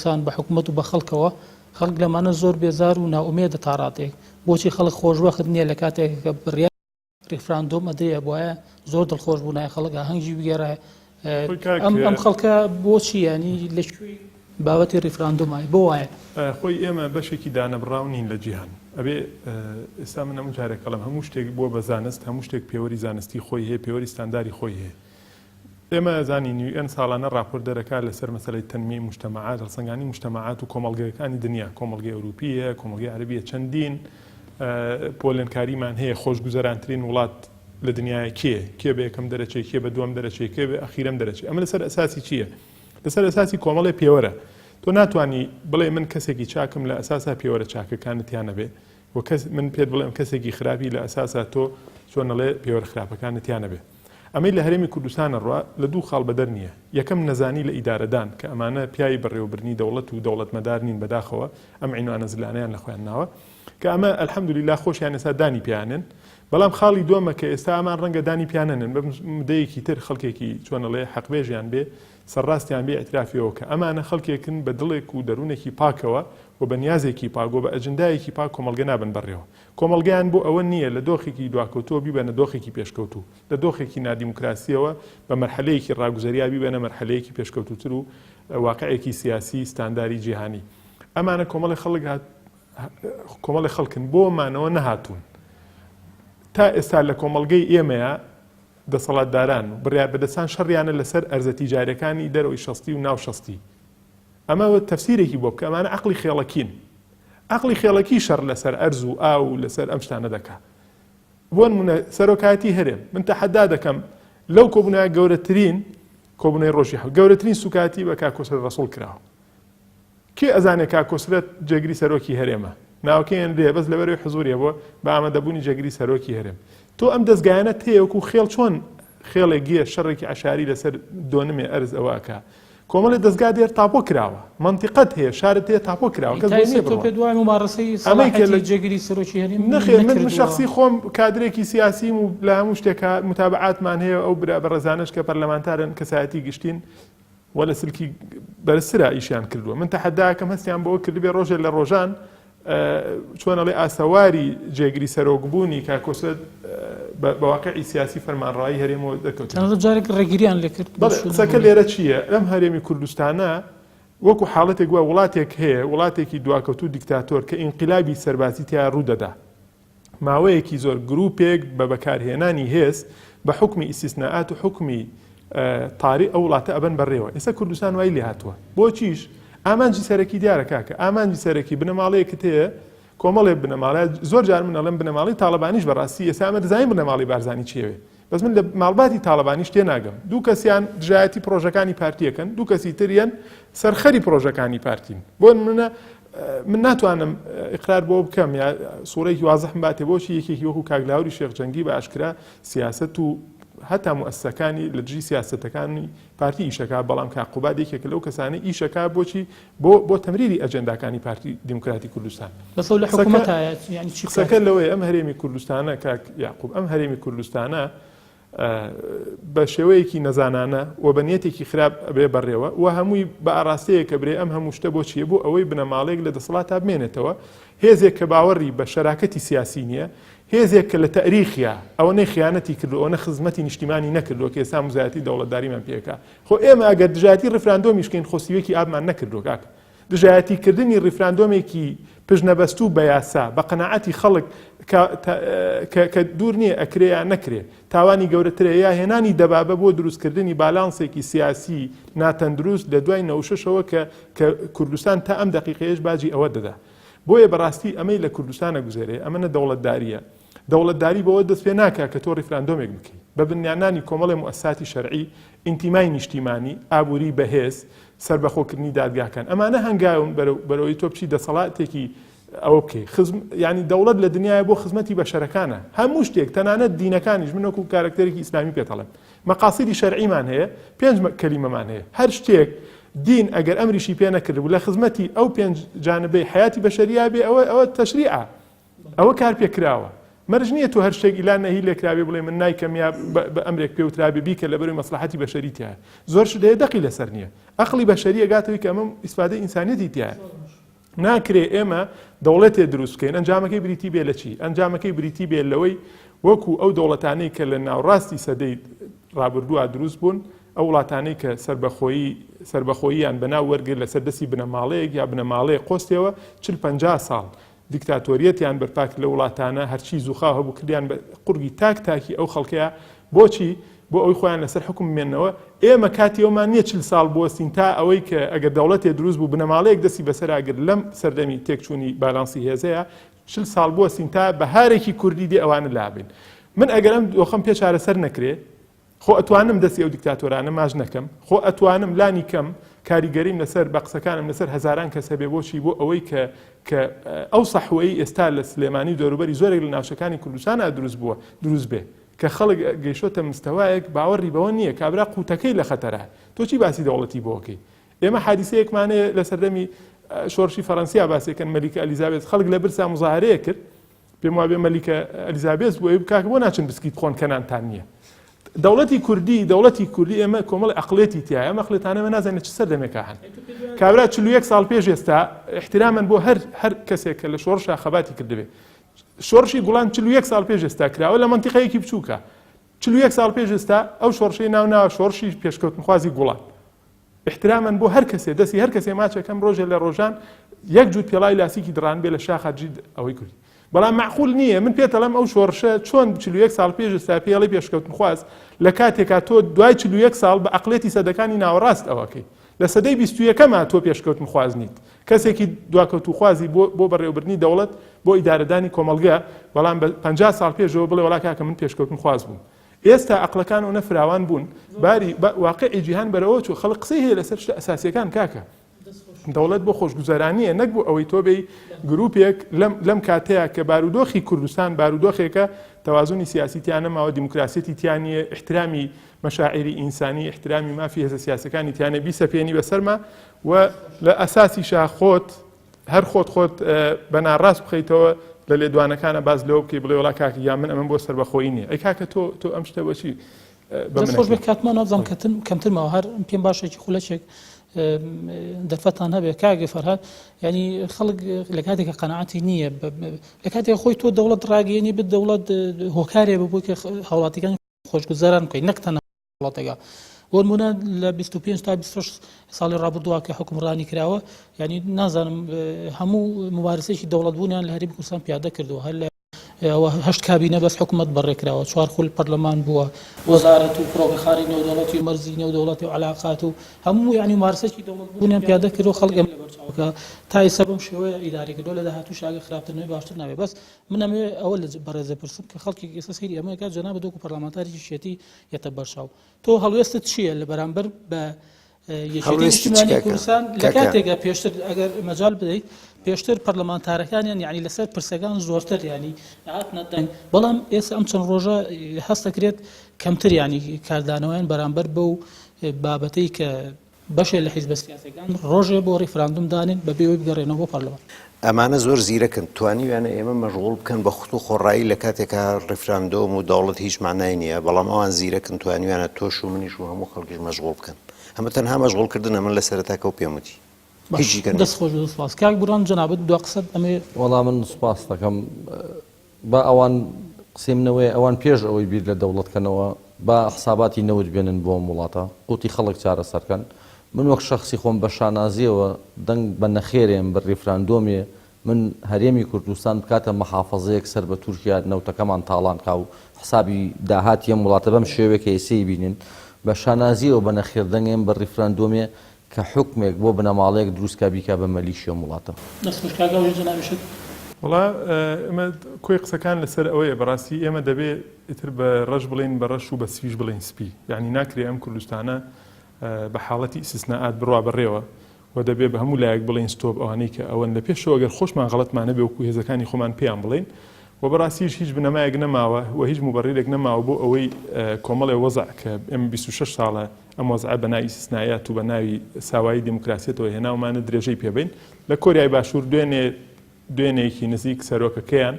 سان بە حکوومەت و بە خەڵکەوە خەڵک لەمانە زۆر بێزار و ناومێدە تا ڕاتێک بۆچی خەڵک خۆشوەخت نییە لە کاتێک کە بڕیا ریفراندۆم ئەدەیە بۆایە زۆر دڵخۆش بوونای خەڵک هەنگی بگێڕای ئەم خەڵکە بۆچی ینی لەکوێی بابەتی ریفراندۆمای بۆ وایە خۆی ئێمە بەشێکی دانەبراونین لە جیهان ئەبێ ئێستا من هەموو جارێکەڵم هەموو شتێک بۆ بە زانست هەموو شتێک پێوەری زانستی خۆی هەیە پێوەری ستانداری خۆی هەیە ئێمە زانین ئەن ساڵانە راپۆرت دەرەکات لەسەر مەسەلەی تەنمی مجتەمەعات هەڵسەنگانی مجتەمەعات و کۆمەڵگەکانی دنیا کۆمەڵگەی ئەوروپیە کۆمەڵگەی عەرەبیە چەندین پۆلێنکاریمان هەیە خۆشگوزەرانترین وڵات لە دنیای کێ بە یەکەم دەرەچێت کێ بە دووەم دەرەچێت کێ بە ئەخیرەم دەرەچێت ئەمە لەسەر ئەساسی چییە؟ لەسەر ئەساسی کۆمەڵی پێوەرە تۆ ناتوانانی بڵێ من کەسێکی چاکم لە ئەساسا پێوەرە چاکەکانتیانە بێ من پێت بڵێم کەسێکی خراپی لە ئەساسا تۆ چۆنەڵێ پێوەرە خراپەکانتیانە بێ ئەمەی لە هەرێمی کوردستانە ڕوا لە دوو خاڵ بەدەر نییە یەکەم نەزانی لە ئیدارەدان کە ئەمانە پیاوی بەڕێوەبرنی دەوڵەت و دەوڵەتمەدار نین بەداخەوە ئەم عینوانە زلانەیان لە خۆیان ناوە کە ئەمە ئەلحەمدولیلا خۆشیان ئێستا دانی پیانن بەڵام خاڵی دووەمە کە ئێستا ئەمان ڕەنگە دانی پیانەنن بە مدەیەکی تر خەڵکێکی چۆنەڵێ حەقبێژیان بێ سەرڕاستیان بێ ئەترافیەوە کە ئەمانە خەڵکێکن بە دڵێک و دەروونێکی پاکەوە و بە نیازێکی پاک و بە ئەجندایەکی پاک کۆمەڵگە نابن بەڕێوە کۆمەڵگەیان بۆ ئەوە نییە لە دۆخێکی دواکەوتووە بیبەنە دۆخێکی پێشکەوتوو لە دۆخێکی نادیموکراسیەوە بە مەرحەلەیەکی ڕاگوزەریا بیبەنە مەرحەلەیەکی پێشکەوتوتر و واقعەیەکی سیاسی ستانداری جیهانی ئەمانە کۆمەڵی خەڵکن بۆمانەوە نەهاتوون تا ئێستا لە کۆمەڵگەی ئێمەیە دەسەڵاتداران و بڕیار بەدەستان شەڕیانە لەسەر ئەرزە تیجارەکانی دەرەوەی شەستی و ناو شەستی ئەمە تەفسیرێکی بۆ بکە ئەمانە عەقڵی خێڵەکین عەقڵی خێڵەکی شەڕ لەسەر ئەرز و ئاو و لەسەر ئەم شتانە دەکا بۆ نمونە سەرۆکایەتی هەرێم من تەحەدا دەکەم لەو کۆبوونەوە گەورەترین کۆبوونەوەی ڕۆژی گەورەترین سوکاتی بە کاکۆسرت ڕەسوڵ کراوە کێ ئەزانێ کاکۆسرت جێگری سەرۆکی هەرێمە ناوکەیان لێ بەس لەبەرەوەی حزوریە بۆ بە ئامادەبوونی جێگری سەرۆکی هەرێم تۆ ئەم دەستگایانە تێوەکو خێڵ چۆن خێڵێکگیە شەڕێکی عەشاری لەسەر دۆنمێ ئەرز ئەوەکە کۆمەڵی دەستگا دێر تاپۆ کراوە منتیقەت هەیە شارت هەیە تاپۆ کراوە جێگری سەرۆکی هەرێم نەخێر من شخصی خۆم کادرێکی سیاسیم و لە هەموو شتێکە متابعاتمان هەیە ئەو برا بەڕێزانش کە پەرلەمانتارن کەسایەتی گشتین وە لە سلکی بەرزترە ئیشیان کردووە من تەحەداکەم هەستیان بۆ کردبێ ڕۆژێ لە ڕۆژان چۆنەڵێ ئاسەواری جێگری سەرۆکبوونی کاکۆسرت بە واقعی سیاسی فەرمانڕەوایی هەرێمەوە دەکەوت جارێک ڕێگیریان لێکرد قسەکە لێرە چییە ئەم هەرێمی کوردستانە وەکو حاڵەتێک وە وڵاتێک هەیە وڵاتێکی دواکەوتوو دیکتاتۆر کە ئینقیلابی سەربازی تیا ڕوودەدا ماوەیەکی زۆر گروپێک بە بەکارهێنانی هێز بە حکمی ئیسtisناءات و حکمی تاری ئەو وڵاتە ئەبەن بەڕێوە ئێستا کوردستان وای لێ هاتووە بۆچیش ئامانجی سەرەکی دیارە کاکە ئامانجی سەرەکی بنەماڵەیەکت هەیە کۆمەڵێ بنەماڵە زۆر جار من ئەڵێم بنەماڵی تاڵەبانیش بەڕاستی ئێستا ئەمە دەزانین بنەماڵی بارزانی چێوێ بەس من لە ماڵباتی تاڵەبانیش تێ ناگەم دوو کەسیان دژایەتی پرۆژەکانی پارتیەکەن دوو کەسی تریان سەرخەری پرۆژەکانی پارتین بۆ من ناتوانم ئقرار بۆ بکەم یا سوورەیەکی وازەحم باتێ بۆچی یەکێکی وەکو کاگلاوری شێخ جەنگی بە ئاشکرا سیاسەت و هەتا مؤسسەکانی لە دژی سیاسەتەکانی پارتی ئیشەکە بەڵام کاقوبات یەکێک لەو کەسانە ئیشەکە بۆچی بۆ تەمریری ئەجەنداکانی پارتی دیموکراتی کوردستان قسەکە لەوەی ئەم هەرێمی کوردستانە کاک یاعقوب ئەم هەرێمی کوردستانە بە شێوەیەکی نەزانانە و بەنیەتێکی خراپ بێ بەڕێوە و هەمووی بە ئاراستەیە کە برێ ئەم هەموو شتە بۆ چیە بوو ئەوەی بنەماڵێک لە دەسەڵات تا بمێنێتەوە هێزێک کە باوەڕی بە شەراکەتی سیاسی نییە هێزێک کە لە تەریخیا ئەوە نەی خیانەتی کردو ئەوە خزمەتی نیشتیمانی نەکردووە کە ئێستا مزایەتی دەوڵەتداریمان پێکا خۆ ئێمە ئەگەر دژایەتی ڕفراندۆمیشکەین خۆسیوەکی ئابمان نەکردووە کاکە دژایەتیکردنی ڕیفراندۆمێکی پژنەبەستوو بە یاسا بە قەناعەتی خەڵک کە دوور نییە ئەکرێ یا نەکرێ تاوانی گەورەترە یا هێنانی دەبابە بۆ دروستکردنی بالانسێکی سیاسی ناتەندروست لە دوای نەوشەشەوە کە کوردستان تا ئەم دەقیقەیەش باجی ئەوە دەدا بۆیە بەڕاستی ئەمەی لە کوردستانە گوزارێ ئەمەنە دەوڵەتداریە دەوڵەتداری بەوە دەست پێ ناکە کە تۆ ڕیفراندۆمێک بکەیت بە بنیانانی کۆمەڵی موسساتی شەرعی ئینتیمای نیشتیمانی ئابووری بەهێز سربەخۆکردنی دادگاکان ئەمانە هەنگاون بەرەوەی تۆ بچی دەسەڵاتێکی ئەوە بکەی ینی دەوڵەت لە دنیای بۆ خزمەتی بەشەرەکانە هەموو شتێک تەنانەت دینەکانیش من وەکو کارکتەرێکی ئیسلامی پێتەڵم مەقاسیدی شەرعیمان هەیە 5 کەلیمەمان هەیە هەر شتێک دین ئەگەر ئەمریشی پێ نەکردبوو لە خزمەتی ئەو 5 جانبەی حیاتی بەشەریە بێ ئەوە تەشریعە ئەوە کار پێکراوە مەرج نییە تۆ هەر شتێک ئیلان نەهی لێکراوێ بڵێ من نایکەم یا بە ئەمرێک پێوترابێ بیکە لەبەروی مەسلحەتی بەشەری تایە زۆر شت هەیە دەقی لەسەر نییە ئەقلی بەشەریە گاتەوەی کە ئەمە ئیسپادەی ئینسانیەتی تایە ناکرێ ئێمە دەوڵەتێ دروست بکەین ئەنجامەکەی بریتی بێ لە چی ئەنجامەکەی بریتی بێ لەوەی وەکو ئەو دەوڵەتانەی کە لە ناوڕاستی سەدەی ڕابردووە دروست بوون ئەو وڵاتانەی کە سربەخۆییان بەناو وەرگر لەسەر دەستی بنەماڵەیەک یا بنەماڵەیە قۆستەوە 40-50 ساڵ دیکتاتۆریەتیان بەرپاک لە وڵاتانە هەرچی زوخا هەبوو کردیان بە قورگی تاکی ئەو خەڵکەیە بۆچی بۆ ئەوی خۆیان لەسەر حکم بمێنەوە ئێمە کاتی ئەومان نییە 40 ساڵ بوەستین تا ئەوەی کە ئەگەر دەوڵەتێ دروست بوو بنەماڵەیەک دەستی بەسەراگر لەم سەردەمی تێکچوونی بالانسی هێزەیە 40 ساڵ بوەستین تا بەهارێکی کوردی دێ ئەوانە لابن من ئەگەر ئەم دۆخەم پێ چارەسەر نەکرێ خۆ ئەتوانم دەستی ئەو دیکتاتۆرانە ماژ نەکەم خۆ ئەتوانم لانی کەم کاریگەریم لەسەر بە قسەکانم لەسەر هەزاران کەسە بێ بۆچی بۆ ئەوەی کە ئەو سەحوەی ئێستا لە سلێمانی دەوروبەری زۆرێک لە ناوچەکانی کوردستانە دروست بێ کە خەڵک گەیشتۆتە مستەوایەک باوەڕی بەوە نییە کابرا قوتەکەی لە خەتەرە تۆ چی باسی دەوڵەتی بۆکەی ئێمە حادیسەیەکمانەیە لە سەردەمی شۆڕشی فەڕەنسیا باسێکن مەلیکە ئەلیزابێت خەڵک لە برسا مزاهرەیە کرد پێم وابێ مەلیکە ئەلیزابێت بۆ کاک بۆ ناچن بسکیت خۆن کەنانتان نییە دەوڵەتی کوردی ئێمە کۆمەڵی ئەقلێتی تایە ئەمە ئەقلێتانەمە نازانێت چ سەردەمێکە هەن کابرا 41 ساڵ پێش ئێستا احترامەن بۆ هەر کەسێک کە لە شۆڕشا خەباتی کردبێ شۆڕشی گوڵان 41 ساڵ پێش ئێستا کراوە لە منتیقەیەکی بچووکە 41 ساڵ پێش ئێستا ئەو شۆڕشەی ناو شۆڕشی پێشکەوتنخوازی گوڵان احترامەن بۆ هەر کەسێ دەستی هەر کەسێ ماچەکەم ڕۆژێ لە ڕۆژان یەک جووت پێڵای لاسیکی دڕان بێ لە شاخەجی ئەوەی کوردی بەڵام معقول نییە من پێتەڵم ئەو شۆڕشە چۆن 41 ساڵ پێش ئێستا پێڵی پێشکەوتنخواز لە کاتێکا تۆ دوای 41 ساڵ بە عەقڵێتی سەدەکانی ناوەڕاست ئەوەکەی لە سەدەی 21ەمە تۆ پێشکەوتنخواز نیت کەسێکی دواکەوتوخوازی بۆ بەڕێوەبردنی دەوڵەت بۆ ئیدارەدانی کۆمەلگا بەڵام بە 50 ساڵ پێشەوە بڵێ وڵا کاکە من پێشکەوتنخواز بووم ئێستا عەقڵەکان و نەفراوان بوون باری واقعی جیهان بەرەوە چوو خەڵک قسەی هەیە لەسەر شتە ئەساسیەکان کاکە دەوڵەت بۆ خۆشگوزارانیە نەک بوو ئەوەی تۆ بێ گروپێک لەم کاتەیە کە بارودۆخی کوردستان بارودۆخێکە تەوازونی سیاسیتیان نەماوە دیموکراسیەتی تیانیە احترامی مەشاعری ئینسانی احترامی مافی هێزە سیاسەکانی تیانە بیسەپێنی بەسەرما و لە ئەساسیشا هەر خۆت بە ناڕاست بخەیتەوە لە لێدوانەکانە باز لەوە بکەی بڵێ وڵا کاکە یا من ئەمە بۆ سەربەخۆیی نییە ئەی کاکە تۆ ئەم شتە بۆچی خۆش بێ کاتمان نازانم کەمترمەوە هەر پێم باشێکی خولەچێک دەرفەتان هەبێ کاگە فەرهاد ینی خەڵک لە کاتێکە قەناعەتی نییە لە کاتێک خۆی تۆ دەوڵەت ڕاگەیەنی بێت دەوڵەت هۆکارێ ببوو کە هاوڵاتیەکانی خۆشگوزاران بکەین نەک تەنها وڵاتەکە بۆ نمونە لە 25 تا 26 ساڵی ڕابردووە کە حکومڕانی کراوە ینی نازانم هەموو مبارزەیەکی دەوڵەت بوونیان لە هەرێمی کوردستان پیادە کردووە هەر هەشت کابینە بەس حکوومەت بەڕێکراوە 4 خول پەرلەمان بووە وەزارەت و فڕۆکەخاری نێودەوڵەتی و مەرزی نێودەوڵەتی و عەلاقات و هەموو ینی مبارزەیەکی دەوڵەت بوونیان پیادە کردو خەڵک ئەمە لەبەرچاوەکە تا ئێستا بەم شێوەیە ئیداری کردو لە داهاتوو شاگە خراپترنەوەی باشتر ناوێت بەس من ئەمێ ئەوە لە بەڕێزە پرسم کە خەڵکی ئێستا سەیری ئەمە کات جەناب دۆکو پەرلەمانتاریی شێتی یەتە بەرچاو تۆ هەڵوێستت چییە لە بەرامبەر بە یەکێتی نیشتیمانی کوردستان لە کاتێکە پێشتر ئەگەر مەجال بدەیت پێشتر پەرلەمانتارەکانیان یعنی لەسەر پرسەکان زۆرتر ینی هاتنەتەنگ بەڵام ئێستا ئەم چەند ڕۆژە هەست دەکرێت کەمتر ینی کاردانەوەیان بەرامبەر بەو بابەتەی کە بەشێ لە حیزبە سیاسەکان ڕۆژێ بۆ ڕیفراندوم دانین بەبێ ئەوەی بگەڕێنەوە بۆ پەرلەمان. ئەمانە زۆر زیرەکن توانیویانە ئێمە مەشغوڵ بکەن بە خوت و خۆڕایی لە کاتێکا ڕیفراندۆم و دەوڵەت هیچ معنای نییە، بەڵام ئەوان زیرەکن توانیویانە تۆش و منیش و هەموو خەڵکیش مەشغوڵ بکەن. ئەمە تەنها مەشغوڵکردنە من لە سەرەتاکە و پێم وتی دەست خۆش و سپاس. کاک بوران جەنابەت دو قسەت ئەمێ وەڵام من سوپاس دەکەم بە ئەوان قسەمنەوەی ئەوان پێش ئەوەی بیر لە دەوڵەتکەنەوە بە حساباتی نەوت بێنن بۆ وڵاتە قوتی خەڵک چارەسەرکەن. من وەک شخصی خۆم بە شانازیەوە دەنگ بە نەخێرێم بە ڕیفراندۆمێ من هەرێمی کوردستان بکاتە مەحافەزەیەک سەر بە تورکیا نەوتەکەمان تاڵان کا و حسابی داهاتی ئەم وڵاتە بەم شێوەیەکە ئێسەی بینین بە شانازیەوە بە نەخێر دەنگێم بە ڕیفراندۆمێ کە حکمێک بۆ بنەماڵەیەک دروستکە بیکە بە مەلیشیە وڵاتە. دەستخۆش کاگەڵی جەنابیشت. وڵا ئەمە کۆی قسەکان لەسەر ئەوەیە بەڕاستی ئێمە دەبێت ئیتر بە ڕەش بڵین بە ڕەش و بە سویش بڵین سپی، یعنی ناکرێ ئەم کوردستانە بە حاڵەتی ئیسtisnaات بڕوا بەڕێوە و دەبێت بە هەموو لایەک بڵین ستۆپ ئەوانەی کە ئەوەن لە پێشەوە ئەگەر خۆشمان غەڵەتمانە بێ وەکو هێزەکانی خۆمان پێیان بڵین و بەڕاستیش هیچ بنەمایەک نەماوە و هیچ مبەڕێرێک نەماوە بۆ ئەوەی کۆمەڵێ وەزع کە ئێمە 26 ساڵە ئەم وەزع بە ناوی ئیسtisnaات و بە ناوی ساوایی دموکراسیەتەوە هێناومانە درێژەی پێبین لە کۆریای باشوور دوێنێکی نزیک سەرۆکەکەیان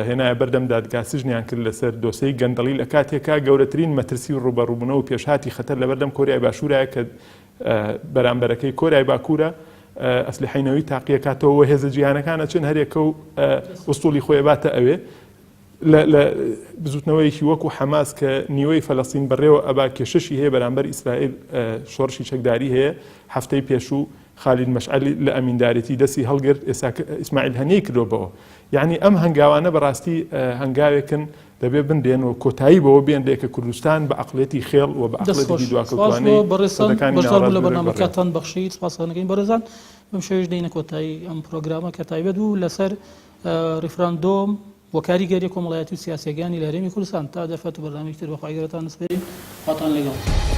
هێنایە بەردەم دادگا سژنیان کرد لەسەر دۆسەی گەندەڵی لە کاتێکا گەورەترین مەترسی و ڕوبەڕووبوونەوە و پێشهاتی خەتەر لە بەردەم کۆریای باشوورایە کە بەرامبەرەکەی کۆریای باکوورە ئەسلحەینەوەی تاقیەکاتەوە هێزە جیهانەکانە چەند هەرێکە و وستوڵی خۆی باتە ئەوێ لە بزوتنەوەیکی وەکو حەماس کە نیوەی فەلەستین بەڕێوە ئەبا کێشەشی هەیە بەرامبەر ئیسرائیل شۆڕشی چەکداری هەیە هەفتەی پێشوو خالید مەشعەلی لە ئەمیندارەتی دەستی هەڵگرت ئیسماعیل هەنیەی کردەوە. یعنی ئەم هەنگاوانە بەڕاستی هەنگاوێکن دەبێت بندێن و کۆتایی بەوە بێن لێکە کوردستان بە عقلێتی خێڵ و بە عقلێتی دواکەوتوانی لە بەرنامەکەتان بەخشیت سپاسانەکەین بەڕێزان بەم شێوەیەش دێنە کۆتایی ئەم پرۆگرامە کە تایبەت و لەسەر ڕیفراندۆم بۆ کاریگەری کۆمەڵایەتی و سیاسیەکانی لە هەرێمی کوردستان تا دەرفەت و بەرنامەی تر بەخوای گەورەتان نسپێرین هاتان لەگەڵ.